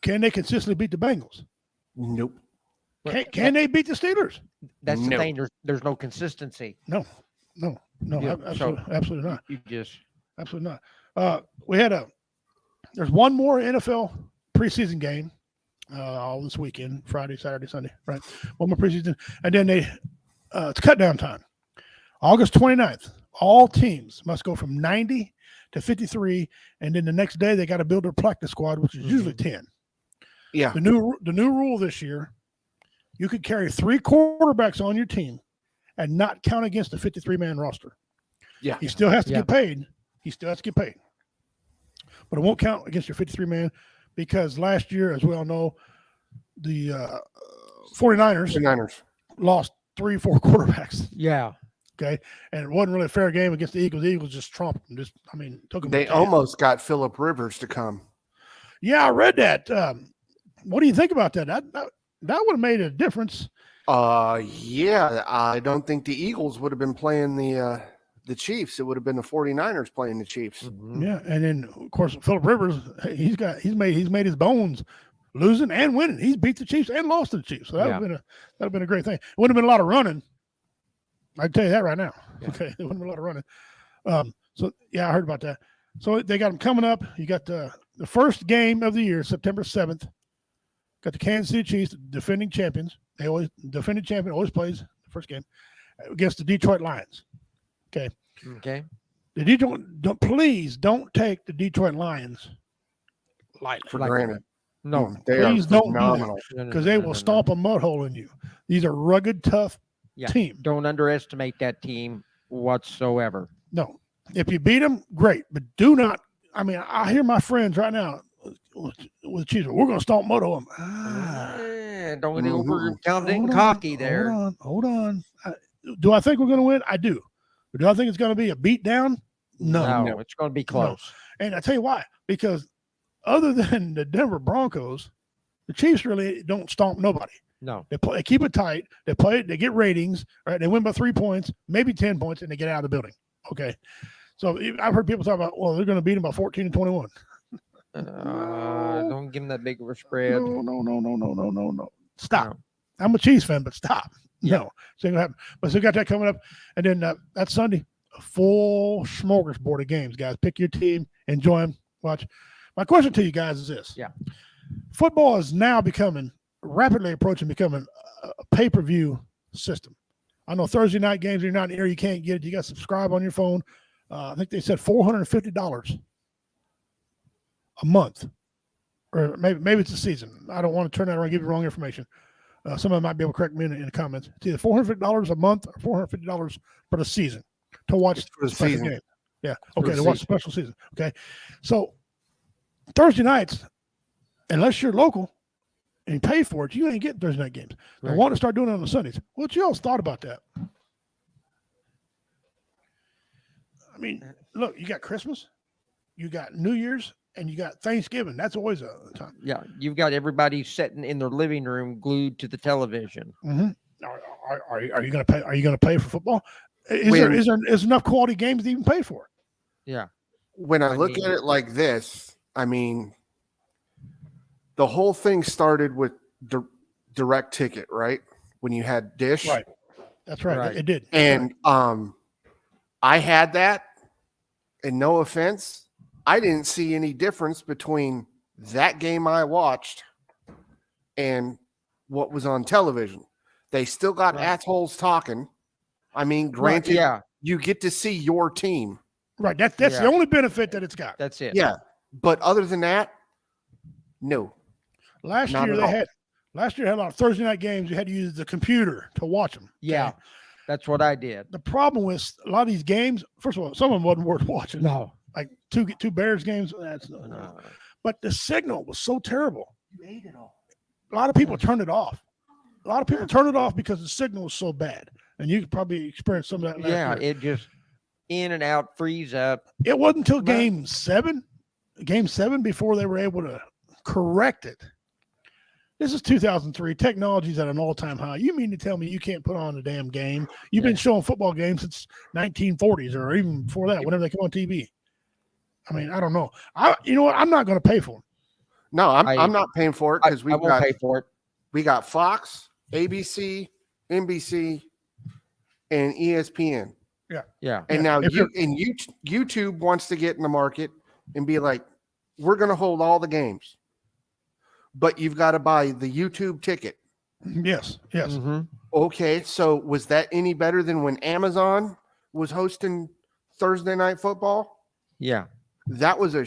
Can they consistently beat the Bengals? Nope. Can they beat the Steelers? That's the thing. There's no consistency. No, Yeah, absolutely not. You just Absolutely not. There's one more NFL preseason game all this weekend, Friday, Saturday, Sunday, right? One more preseason. And then it's cut down time. August 29th, all teams must go from 90 to 53. And then the next day, they got to build their practice squad, which is usually 10. Yeah. The new rule this year, you could carry 3 quarterbacks on your team and not count against the 53-man roster. Yeah. He still has to get paid. But it won't count against your 53-man, because last year, as we all know, the 49ers lost 3-4 quarterbacks. Yeah. Okay. And it wasn't really a fair game against the Eagles. The Eagles just trumped them. Took them. They almost got Phillip Rivers to come. Yeah, I read that. What do you think about that? That would have made a difference. Yeah. I don't think the Eagles would have been playing the Chiefs. It would have been the 49ers playing the Chiefs. Mm-hmm. Yeah, and then of course Phillip Rivers, he's made his bones losing and winning. He's beat the Chiefs and lost to the Chiefs. So that would have been a great thing. It wouldn't have been a lot of running. I can tell you that right now. Yeah. Okay, it wouldn't have been a lot of running. So yeah, I heard about that. So they got them coming up. You got the first game of the year, September 7th. Got the Kansas City Chiefs, defending champions. Defending champion always plays the first game against the Detroit Lions. Okay. Please don't take the Detroit Lions lightly. For granted. No, please don't phenomenal. Because they will stomp a mud hole in you. These are rugged, tough team. Don't underestimate that team whatsoever. No. If you beat them, great. But do not. I mean, I hear my friends right now with Chiefs. We're going to stomp mud hole them. Don't get over counting cocky there. Hold on. Do I think we're going to win? I do. But do I think it's going to be a beat down? No. It's going to be close. No. And I tell you why. Because other than the Denver Broncos, the Chiefs really don't stomp nobody. No. They keep it tight. They get ratings. Right? They win by 3 points, maybe 10 points, and they get out of the building. Okay. So I've heard people talk about, well, they're going to beat them by 14 and 21. Don't give them that big of a spread. No. Stop. No. I'm a Chiefs fan, but stop. Yeah. No, it's not gonna happen. But so we got that coming up, and then that Sunday, a full smorgasbord of games, guys. Pick your team, enjoy them, watch. My question to you guys is this: football is now rapidly approaching becoming a pay-per-view system. I know Thursday night games, you're not here, you can't get it. You got to subscribe on your phone. I think they said $450 a month, or maybe it's a season. I don't want to turn that around and give you wrong information. Somebody might be able to correct me in the comments. It's either $450 a month or $450 for the season to watch for the season. Game. Yeah. Okay. For To watch season. special season. Okay. So Thursday nights, unless you're local and you pay for it, you ain't getting Thursday night games. They Right. want to start doing it on the Sundays. What you all thought about that? I mean, look, you got Christmas, you got New Year's, and you got Thanksgiving. That's always a time. Yeah, you've got everybody sitting in their living room glued to the television. Mm-hmm. Are you going to pay? Are you going to pay for football? Is When- there enough quality games to even pay for? Yeah. When I I look mean- at it like this, I mean, the whole thing started with direct ticket, right? When you had Dish, Right. That's right. Right. It did. and I had that, and no offense, I didn't see any difference between that game I watched and what was on television. They still got Right. assholes talking. I mean, granted, Yeah, you get to see your team. Right. That's Yeah. the only benefit that it's got. that's it. Yeah. But other than that, no. Last Not year at they all. had a lot of Thursday night games. You had to use the computer to watch them. Yeah. That's what I did. The problem with a lot of these games, first of all, some of them wasn't worth watching. No. Like two Bears games. That's no. No. But the signal was so terrible. You ate it all. A lot of people turned it off. A lot of people turned it off because the signal was so bad. And you could probably experience some of that. Last Yeah, year. it just in and out, freeze up. It wasn't until Right. game seven before they were able to correct it. This is 2003. Technology's at an all-time high. You mean to tell me you can't put on a damn game? You've been Yeah. showing football games since 1940s or even before that, whenever they come on TV. I mean, I don't know. You know what? I'm not going to pay for them. No, I'm I- not paying for it I, because I won't pay for it. we got Fox, ABC, NBC, and ESPN. Yeah. And now If YouTube wants to get in the market and be like, we're going to hold all the games, but you've got to buy the YouTube ticket. Yes. Mhm. Okay, so was that any better than when Amazon was hosting Thursday Night Football? Yeah. That was a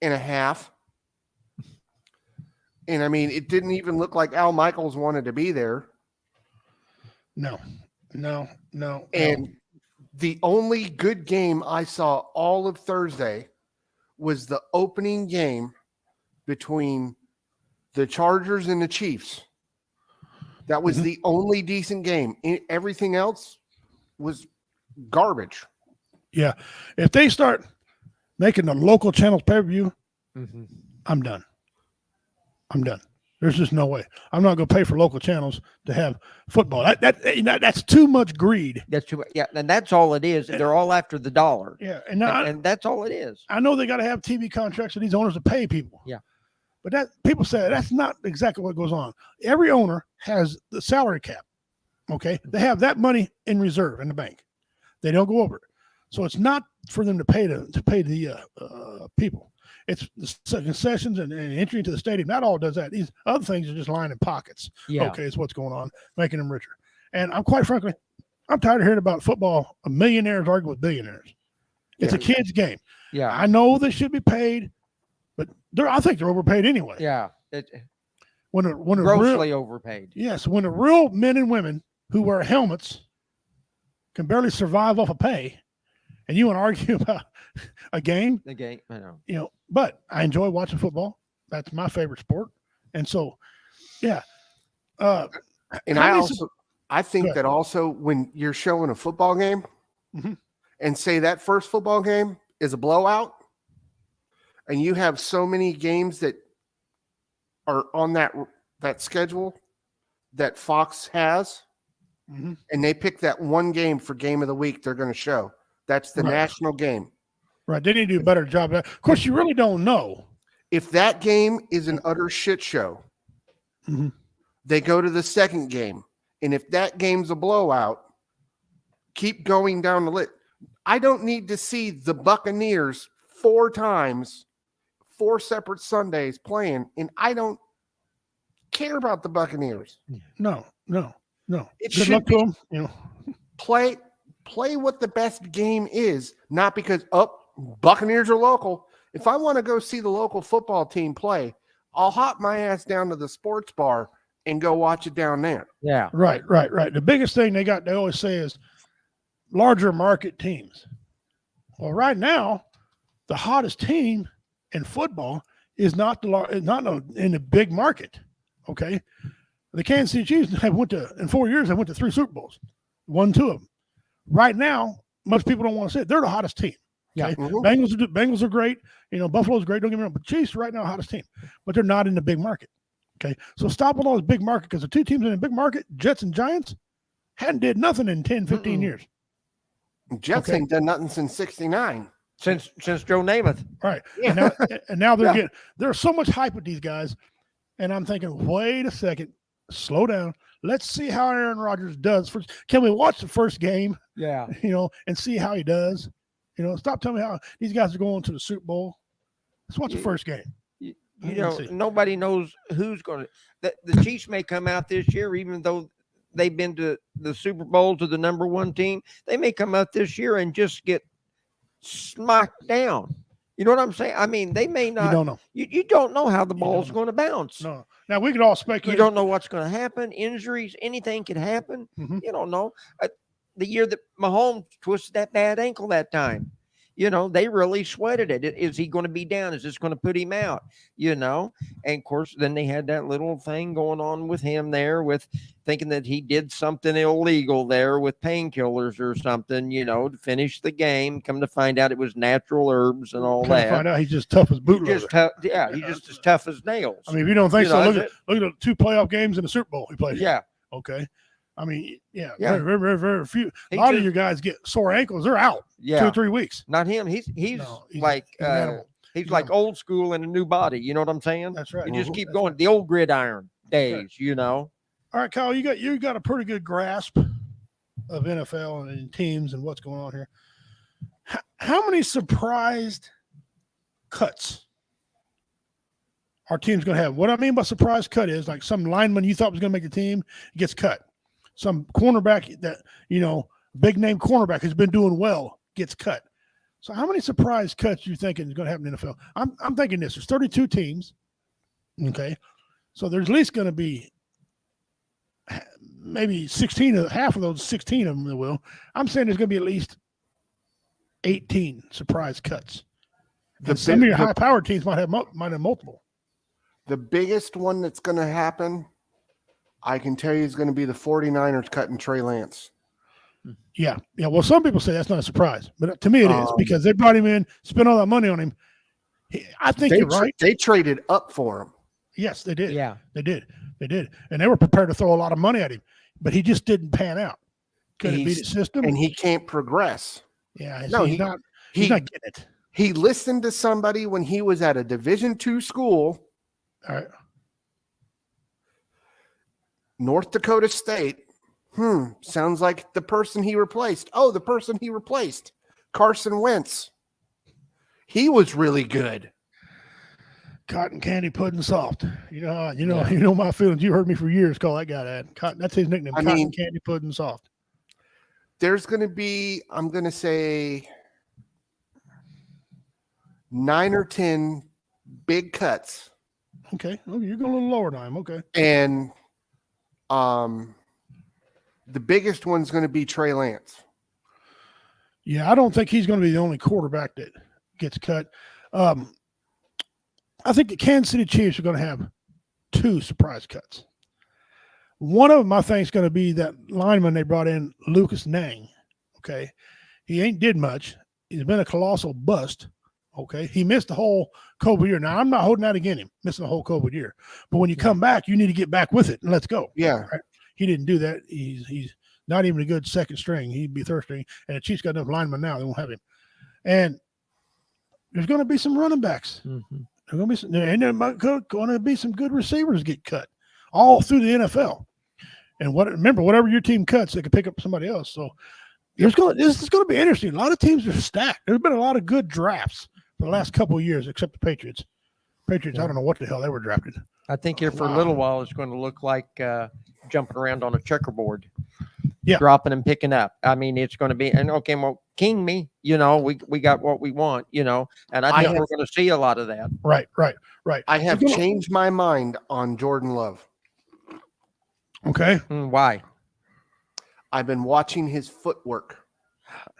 and a half. And I mean, it didn't even look like Al Michaels wanted to be there. No. And the only good game I saw all of Thursday was the opening game between the Chargers and the Chiefs. That was the only decent game. Everything else was garbage. Yeah. If they start making the local channels pay-per-view, Mhm. I'm done. There's just no way. I'm not going to pay for local channels to have football. That's too much greed. That's too. Yeah, and that's all it is. They're all after the dollar, Yeah, and, and and that's all it is. I know they got to have TV contracts for these owners to pay people. Yeah. But that people say that's not exactly what goes on. Every owner has the salary cap. Okay. They have that money in reserve in the bank. They don't go over it. So it's not for them to pay the people. It's the concessions and entry into the stadium. That all does that. These other things are just lining pockets. Yeah. Okay, it's what's going on, making them richer. And I'm quite frankly, I'm tired of hearing about football. Millionaires arguing with billionaires. It's a kid's game. Yeah. I know they should be paid, but I think they're overpaid anyway. Yeah. It, When a real, grossly overpaid. yes, when the real men and women who wear helmets can barely survive off of pay, and you want to argue about a game, The game. I know. but I enjoy watching football. That's my favorite sport. And so, yeah. And I think that also when you're showing a football game Mhm. and say that first football game is a blowout, and you have so many games that are on that schedule that Fox has, Mhm. and they pick that one game for game of the week they're going to show. That's the Right. national game. Right. They need to do a better job of that. Of course, you really don't know. If that game is an utter shit show, Mhm. they go to the second game. And if that game's a blowout, keep going down the list. I don't need to see the Buccaneers 4 times, 4 separate Sundays playing, and I don't care about the Buccaneers. No. It Good should luck to be them. play what the best game is, not because Buccaneers are local. If I want to go see the local football team play, I'll hop my ass down to the sports bar and go watch it down there. Yeah. Right. The biggest thing they always say is larger market teams. Well, right now, the hottest team in football is not in the big market. Okay, the Kansas City Chiefs have in 4 years. They went to 3 Super Bowls, won 2 of them. Right now, most people don't want to say it. They're the hottest team. Okay, Bengals are great. Buffalo's great. Don't get me wrong, but Chiefs right now hottest team, but they're not in the big market. Okay, so stop with all this big market because the 2 teams in the big market, Jets and Giants, hadn't did nothing in 10, 15 years. Jets ain't done nothing since '69. Since Joe Namath. Right. Yeah. And now there's so much hype with these guys. And I'm thinking, wait a second, slow down. Let's see how Aaron Rodgers does first. Can we watch the first game? Yeah. And see how he does. Stop telling me how these guys are going to the Super Bowl. Let's watch the first game. Nobody knows who's going to. The Chiefs may come out this year, even though they've been to the Super Bowl to the number 1 team. They may come out this year and just get smacked down. You know what I'm saying? I mean, they may not. You don't know. You don't know how the ball's going to bounce. No. Now we could all speculate. You don't know what's going to happen. Injuries, anything could happen. Mhm. You don't know. The year that Mahomes twisted that bad ankle that time, they really sweated it. Is he going to be down? Is this going to put him out? And of course, then they had that little thing going on with him there with thinking that he did something illegal there with painkillers or something, to finish the game. Come to find out it was natural herbs and all that. Find out he's just tough as bootloader. He's just as tough as nails. I mean, if you don't think so, look at the 2 playoff games in the Super Bowl he played. Yeah. Okay. I mean, very, very, very, very few. A lot of you guys get sore ankles. They're out 2 or 3 weeks. Not him. He's like he's like old school in a new body. You know what I'm saying? That's right. You just keep going. Right. The old gridiron days. Right. All right, Kyle, you got a pretty good grasp of NFL and teams and what's going on here. How many surprised cuts our team's going to have? What I mean by surprise cut is like some lineman you thought was going to make the team gets cut. Some cornerback that, big name cornerback who's been doing well gets cut. So how many surprise cuts you thinking is going to happen in the NFL? I'm thinking this. There's 32 teams. Okay. So there's at least going to be maybe 16, half of those 16 of them that will. I'm saying there's going to be at least 18 surprise cuts. Some of your high-powered teams might have multiple. The biggest one that's going to happen, I can tell you, is going to be the 49ers cutting Trey Lance. Yeah. Well, some people say that's not a surprise, but to me it is because they brought him in, spent all that money on him. I think you're right. They traded up for him. Yes, they did. Yeah, they did. And they were prepared to throw a lot of money at him, but he just didn't pan out. Couldn't beat the system, and he can't progress. Yeah, no, he's not getting it. He listened to somebody when he was at a Division II school. All right. North Dakota State. Sounds like the person he replaced. Oh, the person he replaced. Carson Wentz. He was really good. Cotton candy pudding soft. You know my feelings. You heard me for years call that guy that. That's his nickname. Cotton candy pudding soft. There's going to be, I'm going to say 9 or 10 big cuts. Okay. Oh, you're going a little lower than him. Okay. And the biggest one's going to be Trey Lance. Yeah, I don't think he's going to be the only quarterback that gets cut. I think the Kansas City Chiefs are going to have 2 surprise cuts. One of them, I think, is going to be that lineman they brought in, Lucas Nang. Okay. He ain't did much. He's been a colossal bust. Okay. He missed the whole COVID year. Now, I'm not holding that against him, missing the whole COVID year. But when you come back, you need to get back with it and let's go. Yeah. Right? He didn't do that. He's not even a good second string. He'd be third string. And the Chiefs got enough linemen now. They won't have him. And there's going to be some running backs. Mm-hmm. There's going to be some good receivers get cut all through the NFL. And remember, whatever your team cuts, they can pick up somebody else. So this is going to be interesting. A lot of teams are stacked. There's been a lot of good drafts for the last couple of years, except the Patriots. I don't know what the hell they were drafted. I think here for a little while it's going to look like jumping around on a checkerboard. Yeah. Dropping and picking up. I mean, it's going to be, and okay, well, king me, we got what we want, and I think we're going to see a lot of that. Right. I have changed my mind on Jordan Love. Okay. Why? I've been watching his footwork.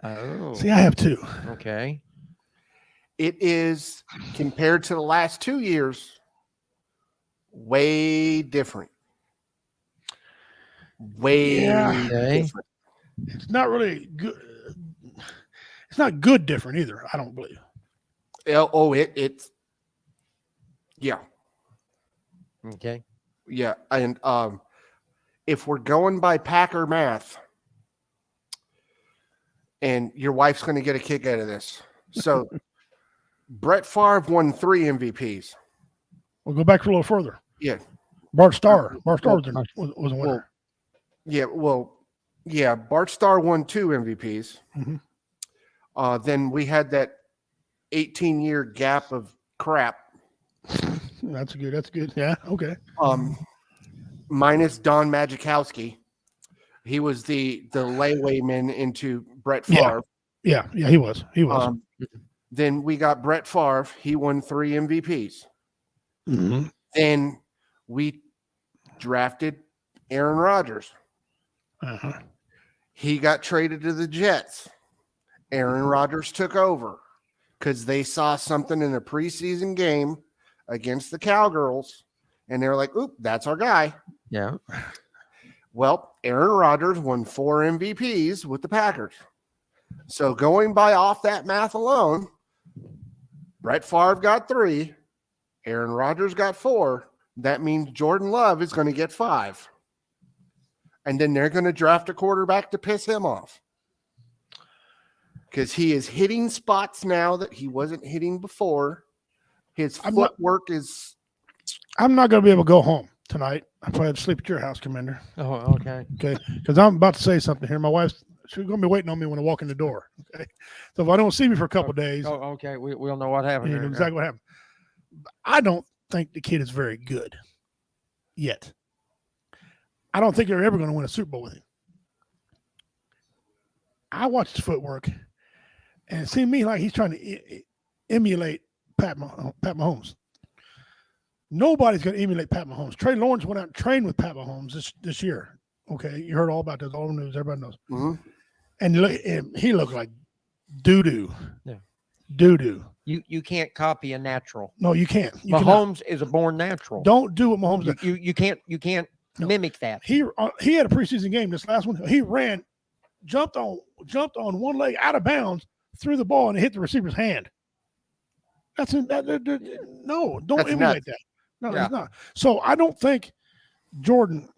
Oh, See, I have two. okay. It is, compared to the last 2 years, way different. Way Yeah. Okay. different. It's not really good. It's not good different either, I don't believe. It's yeah. Okay. Yeah. And if we're going by Packer math, and your wife's going to get a kick out of this. So Brett Favre won 3 MVPs. We'll go back a little further. Yeah. Bart Starr. Bart Starr was a winner. Bart Starr won 2 MVPs. Mhm. Then we had that 18-year gap of crap. That's good. Yeah, okay. Minus Don Majkowski. He was the layawayman into Brett Yeah. Favre. Yeah, he was. Then we got Brett Favre. He won 3 MVPs. Mhm. Then we drafted Aaron Rodgers. Uh-huh. He got traded to the Jets. Aaron Rodgers took over because they saw something in a preseason game against the Cowgirls, and they're like, "Oop, that's our guy." Yeah. Well, Aaron Rodgers won 4 MVPs with the Packers. So going by off that math alone, Brett Favre got 3, Aaron Rodgers got 4. That means Jordan Love is going to get 5. And then they're going to draft a quarterback to piss him off. Because he is hitting spots now that he wasn't hitting before. His footwork is... I'm not going to be able to go home tonight. I probably had to sleep at your house, Commander. Oh, okay. Okay, because I'm about to say something here. My wife's she's going to be waiting on me when I walk in the door. Okay, so if I don't see me for a couple of days, Oh, okay. We'll know what happened. you know there. exactly what happened. I don't think the kid is very good yet. I don't think they're ever going to win a Super Bowl with him. I watched his footwork, and it seemed to me like he's trying to emulate Pat Mahomes. Nobody's going to emulate Pat Mahomes. Trey Lawrence went out and trained with Pat Mahomes this year. Okay, you heard all about this, all the news, everybody knows. Mhm. And he looked like doo-doo. Yeah. Doo-doo. You can't copy a natural. No, you can't. You cannot. Mahomes is a born natural. Don't do what Mahomes did. You can't No. mimic that. He had a preseason game. This last one, he ran, jumped on one leg out of bounds, threw the ball, and it hit the receiver's hand. No, don't That's emulate nuts. that. No, Yeah. it's not. So I don't think Jordan.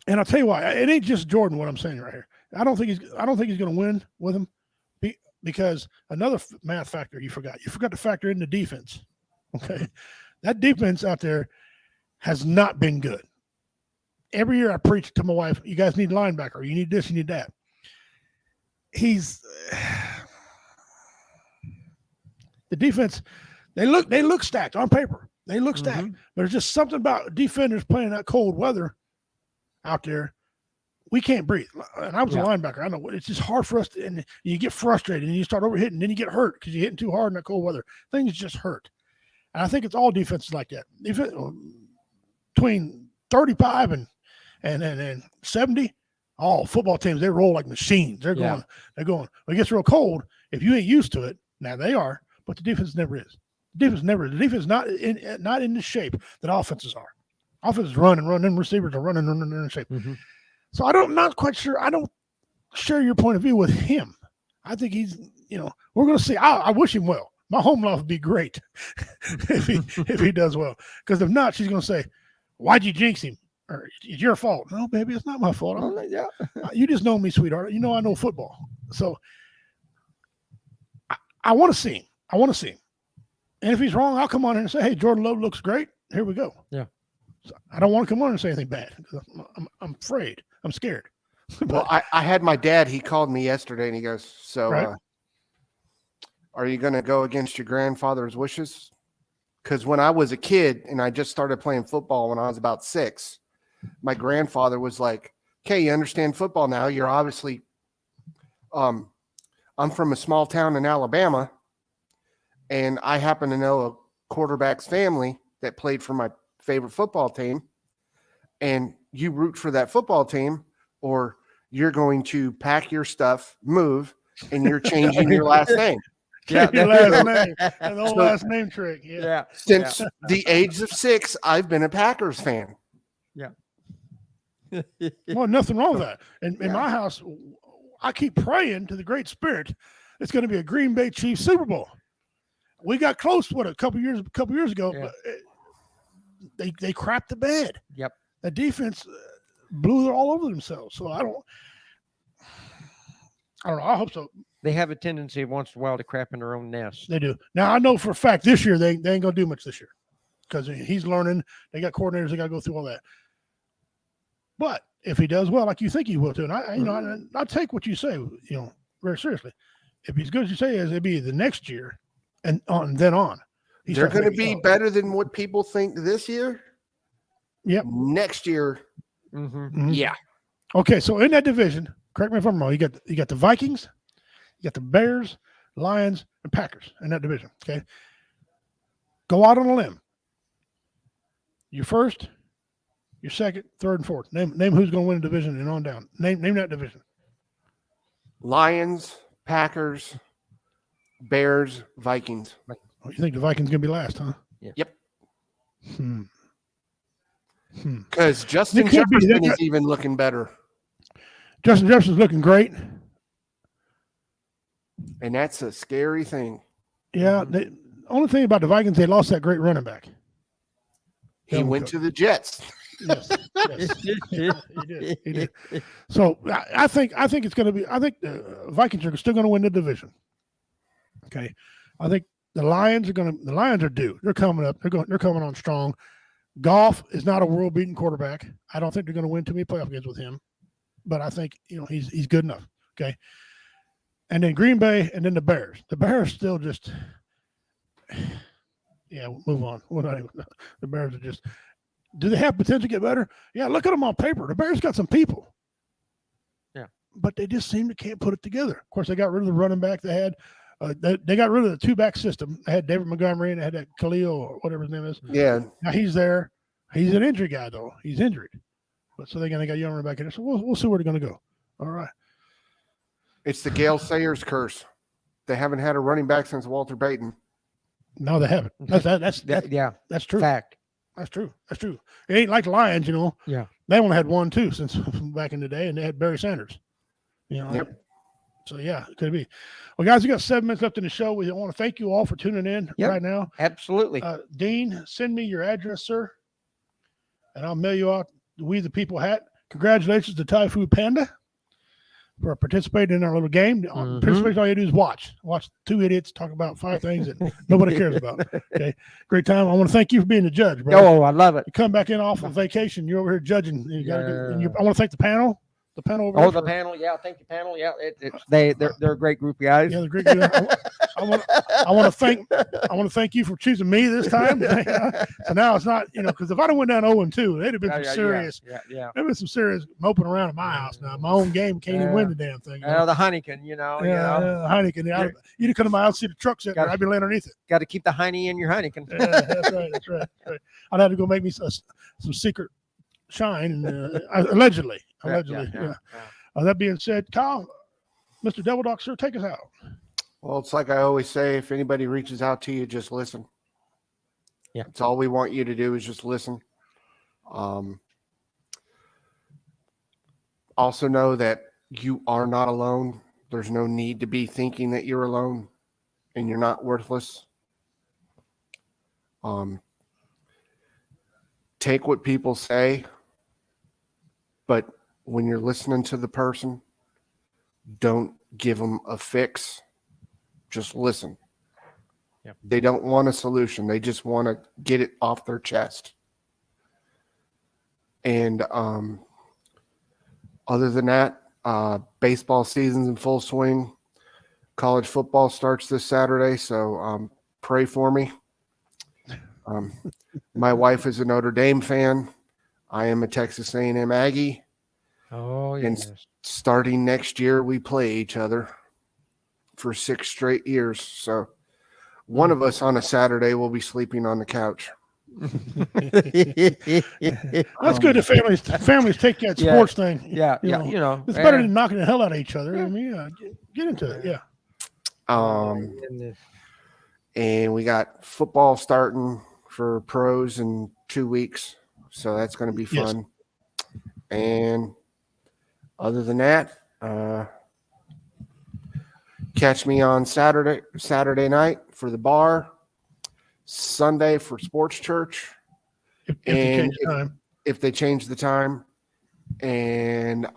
And I'll tell you why. It ain't just Jordan. What I'm saying right here. I don't think he's going to win with him, because another math factor you forgot. You forgot to factor in the defense. Okay, that defense out there has not been good. Every year I preach to my wife, you guys need a linebacker. You need this, you need that. The defense, they look stacked on paper. They look stacked. Mhm. But there's just something about defenders playing that cold weather out there. We can't breathe. And I was Yeah. a linebacker. I know it's just hard for us to, and you get frustrated and you start overhitting, then you get hurt because you're hitting too hard in that cold weather. Things just hurt. And I think it's all defenses like that. Between 35 and 70, all football teams, they roll like machines. They're Yeah. going. When it gets real cold, if you ain't used to it, now they are, but the defense never is. The defense is not in the shape that offenses are. Offenses run and run, and receivers are running in shape. Mhm. So I'm not quite sure. I don't share your point of view with him. I think he's, we're going to see. I wish him well. My home life would be great if he does well. Because if not, she's going to say, "Why'd you jinx him?" Or "It's your fault." No, baby, it's not my fault. Oh, yeah. You just know me, sweetheart. You know I know football. So I want to see him. And if he's wrong, I'll come on in and say, "Hey, Jordan Love looks great. Here we go." Yeah. So I don't want to come on and say anything bad because I'm afraid. I'm scared. Well, I had my dad. He called me yesterday, and he goes, "So, Right. Are you going to go against your grandfather's wishes?" Because when I was a kid and I just started playing football when I was about 6, my grandfather was like, "Okay, you understand football now. You're obviously, I'm from a small town in Alabama, and I happen to know a quarterback's family that played for my favorite football team, and you root for that football team, or you're going to pack your stuff, move, and you're changing your last name. Yeah, Your that's last true. name. That old So- last name trick. Yeah. Yeah. Since the age of 6, I've been a Packers fan. Well, nothing wrong with that. And in Yeah. my house, I keep praying to the Great Spirit. It's going to be a Green Bay Chiefs Super Bowl. We got close, a couple years ago, Yeah. but they crapped the bed. Yep. The defense blew it all over themselves. So I don't know. I hope so. They have a tendency once in a while to crap in their own nest. They do. Now I know for a fact this year they ain't gonna do much this year because he's learning. They got coordinators. They got to go through all that. But if he does well, like you think he will too, and I take what you say, very seriously. If he's good as you say, it'd be the next year, and then on. He They're starts going to making be solid. better than what people think this year. Yep. Next year, Mm-hmm. Mhm. yeah. Okay, so in that division, correct me if I'm wrong. You got the Vikings, you got the Bears, Lions, and Packers in that division. Okay, go out on a limb. Your first, your second, third, and fourth. Name who's going to win a division and on down. Name that division. Lions, Packers, Bears, Vikings. Oh, you think the Vikings going to be last, huh? Yeah. Yep. Hmm. Because Justin They could be. Jefferson They is got- even looking better. Justin Jefferson's looking great. And that's a scary thing. Yeah. The only thing about the Vikings, they lost that great running back. He Dalvin went Cook. to the Jets. Yes. Yes. He did. So I think it's going to be. I think the Vikings are still going to win the division. Okay, I think the Lions are going to. The Lions are due. They're coming up. They're coming on strong. Goff is not a world-beating quarterback. I don't think they're going to win too many playoff games with him, but I think he's good enough. Okay, and then Green Bay, and then the Bears. The Bears still just. Yeah, we'll move on. The Bears are just. Do they have potential to get better? Yeah, look at them on paper. The Bears got some people. Yeah. But they just seem to can't put it together. Of course, they got rid of the running back they had. They got rid of the two-back system. They had David Montgomery and they had that Khalil or whatever his name is. Yeah. Now he's there. He's an injury guy, though. He's injured. But so they got a young running back in there. So we'll see where they're going to go. All right. It's the Gale Sayers curse. They haven't had a running back since Walter Payton. No, they haven't. That's Yeah. true. Fact. That's true. It ain't like the Lions, Yeah. They only had one, too, since back in the day, and they had Barry Sanders. Yep. So, yeah, it could be. Well, guys, we got 7 minutes left in the show. We want to thank you all for tuning in Yep. right now. Absolutely. Dean, send me your address, sir, and I'll mail you out the We the People hat. Congratulations to Thai Food Panda for participating in our little game. Mhm. Participation, all you do is watch. Watch two idiots talk about 5 things that nobody cares about. Okay, great time. I want to thank you for being the judge, bro. Oh, I love it. You come back in off of vacation. You're over here judging. You gotta go, and Yeah. I want to thank the panel. The panel over Oh, there the for- panel. Yeah. Thank you, panel. Yeah. They're a great group of guys. Yeah, the great. I want to thank you for choosing me this time. So now it's not, because if I'd have went down 0-2, they'd have been some serious. Yeah. There'd been some serious moping around at my house now. My own game can't even win the damn thing. The Heineken, Yeah, Heineken. You'd have come to my house, see the truck sitting there. Gotta- I'd be laying underneath it. Got to keep the Heine in your Heineken. Yeah, that's right. I'd have to go make me some secret shine, and allegedly. Yeah. That being said, Kyle, Mr. Devil Dog, sir, take us out. Well, it's like I always say, if anybody reaches out to you, just listen. Yeah. That's all we want you to do is just listen. Also know that you are not alone. There's no need to be thinking that you're alone and you're not worthless. Take what people say, but when you're listening to the person, don't give them a fix. Just listen. Yep. They don't want a solution. They just want to get it off their chest. And other than that, baseball season's in full swing. College football starts this Saturday, so pray for me. My wife is a Notre Dame fan. I am a Texas A&M Aggie. Oh, And yes. starting next year, we play each other for 6 straight years. So one of us on a Saturday will be sleeping on the couch. That's good that families take that Yeah, sports thing. Yeah, you yeah, know. you know. It's better than knocking the hell out of each other. I mean, get into it. Yeah. Goodness. And we got football starting for pros in 2 weeks, so that's going to be Yes. fun. And other than that, catch me on Saturday night for the bar, Sunday for sports church, If they and change time. if they change the time, and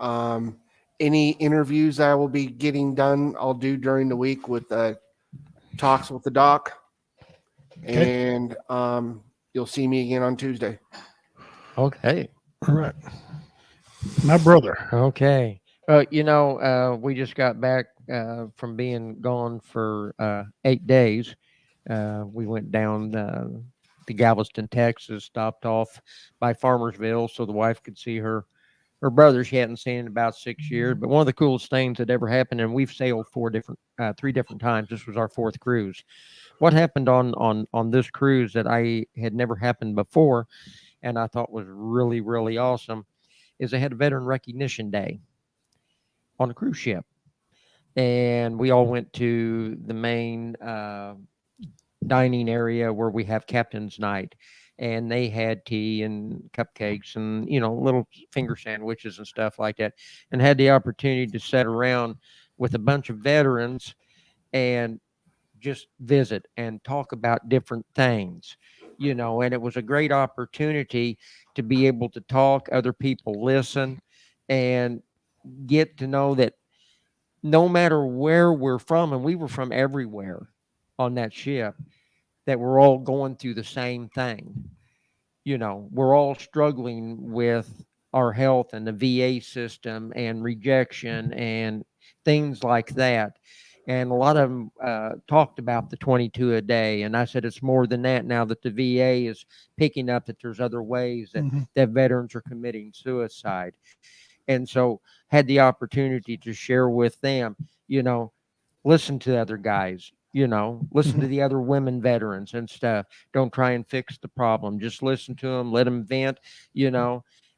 any interviews I will be getting done, I'll do during the week with talks with the doc, and you'll see me again on Tuesday. Okay. All right. My brother. Okay. We just got back from being gone for 8 days. We went down to Galveston, Texas, stopped off by Farmersville so the wife could see her brother she hadn't seen in about 6 years. But one of the coolest things that ever happened, and we've sailed 3 different times. This was our 4th cruise. What happened on this cruise that I had never happened before, and I thought was really, really awesome, is they had a veteran recognition day on a cruise ship. And we all went to the main dining area where we have captain's night. And they had tea and cupcakes and, little finger sandwiches and stuff like that. And had the opportunity to sit around with a bunch of veterans and just visit and talk about different things, and it was a great opportunity to be able to talk, other people listen, and get to know that no matter where we're from, and we were from everywhere on that ship, that we're all going through the same thing. We're all struggling with our health and the VA system and rejection and things like that. And a lot of them talked about the 22 a day. And I said it's more than that now that the VA is picking up that there's other ways that veterans are committing suicide. And so had the opportunity to share with them, listen to the other guys, listen to the other women veterans and stuff. Don't try and fix the problem. Just listen to them, let them vent,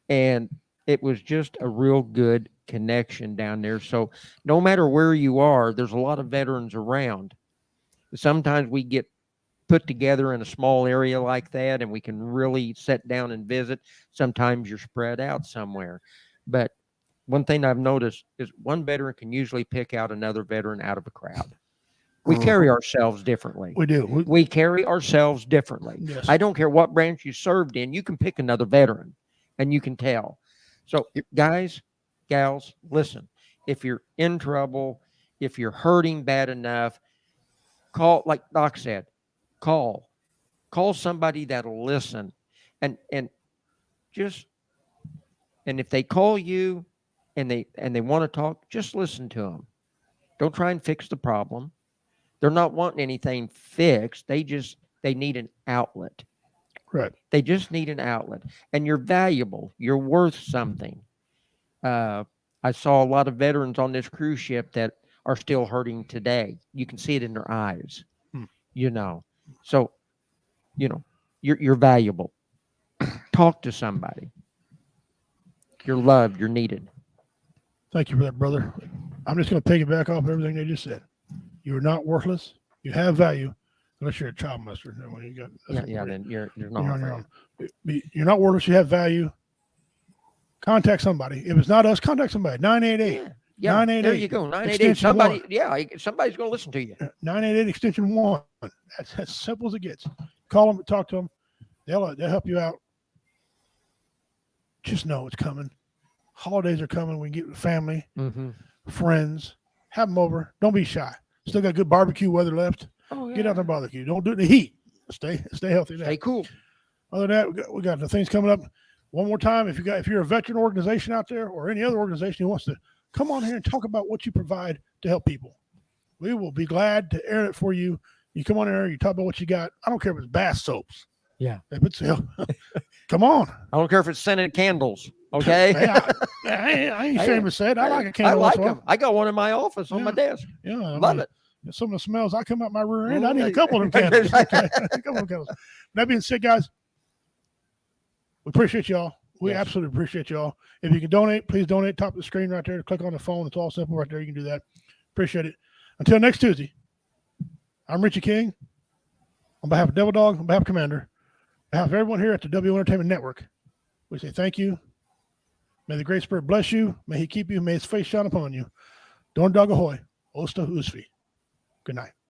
and it was just a real good connection down there. So no matter where you are, there's a lot of veterans around. Sometimes we get put together in a small area like that and we can really sit down and visit. Sometimes you're spread out somewhere. But one thing I've noticed is one veteran can usually pick out another veteran out of a crowd. We carry ourselves differently. We do. We carry ourselves differently. Yes. I don't care what branch you served in. You can pick another veteran and you can tell. So guys, gals, listen, if you're in trouble, if you're hurting bad enough, call, like Doc said, call somebody that'll listen and if they call you and they want to talk, just listen to them. Don't try and fix the problem. They're not wanting anything fixed. They need an outlet. Right. They just need an outlet. And you're valuable. You're worth something. I saw a lot of veterans on this cruise ship that are still hurting today. You can see it in their eyes, So, you're valuable. Talk to somebody. You're loved. You're needed. Thank you for that, brother. I'm just going to piggyback off everything they just said. You're not worthless. You have value, unless you're a child molester. Then you're not. You're on your own. You're not worthless. You have value. Contact somebody. If it's not us, contact somebody. 988. Yeah, 988. there you go. 988. Somebody's going to listen to you. 988 extension 1. That's as simple as it gets. Call them, talk to them. They'll help you out. Just know it's coming. Holidays are coming. We get with family, friends. Have them over. Don't be shy. Still got good barbecue weather left. Oh, yeah. Get out there and barbecue. Don't do it in the heat. Stay healthy. Stay cool. Other than that, we got the things coming up. One more time, if you're a veteran organization out there or any other organization who wants to come on here and talk about what you provide to help people, we will be glad to air it for you. You come on here, you talk about what you got. I don't care if it's bath soaps. Yeah. If it's come on. I don't care if it's scented candles. Okay. Hey, I ain't ashamed to say it. I like a candle. I like them. I got one in my office on my desk. Yeah, Love it. Some of the smells I come out my rear end. I need a couple of them candles. A couple of candles. That being said, guys, We appreciate y'all. We Yes. absolutely appreciate y'all. If you can donate, please donate. Top of the screen right there. Click on the phone. It's all simple right there. You can do that. Appreciate it. Until next Tuesday, I'm Richie King. On behalf of Devil Dog, on behalf of Commander, on behalf of everyone here at the W Entertainment Network, we say thank you. May the Great Spirit bless you. May he keep you. May his face shine upon you. Dorn Dog Ahoy. Osta Usvi. Good night.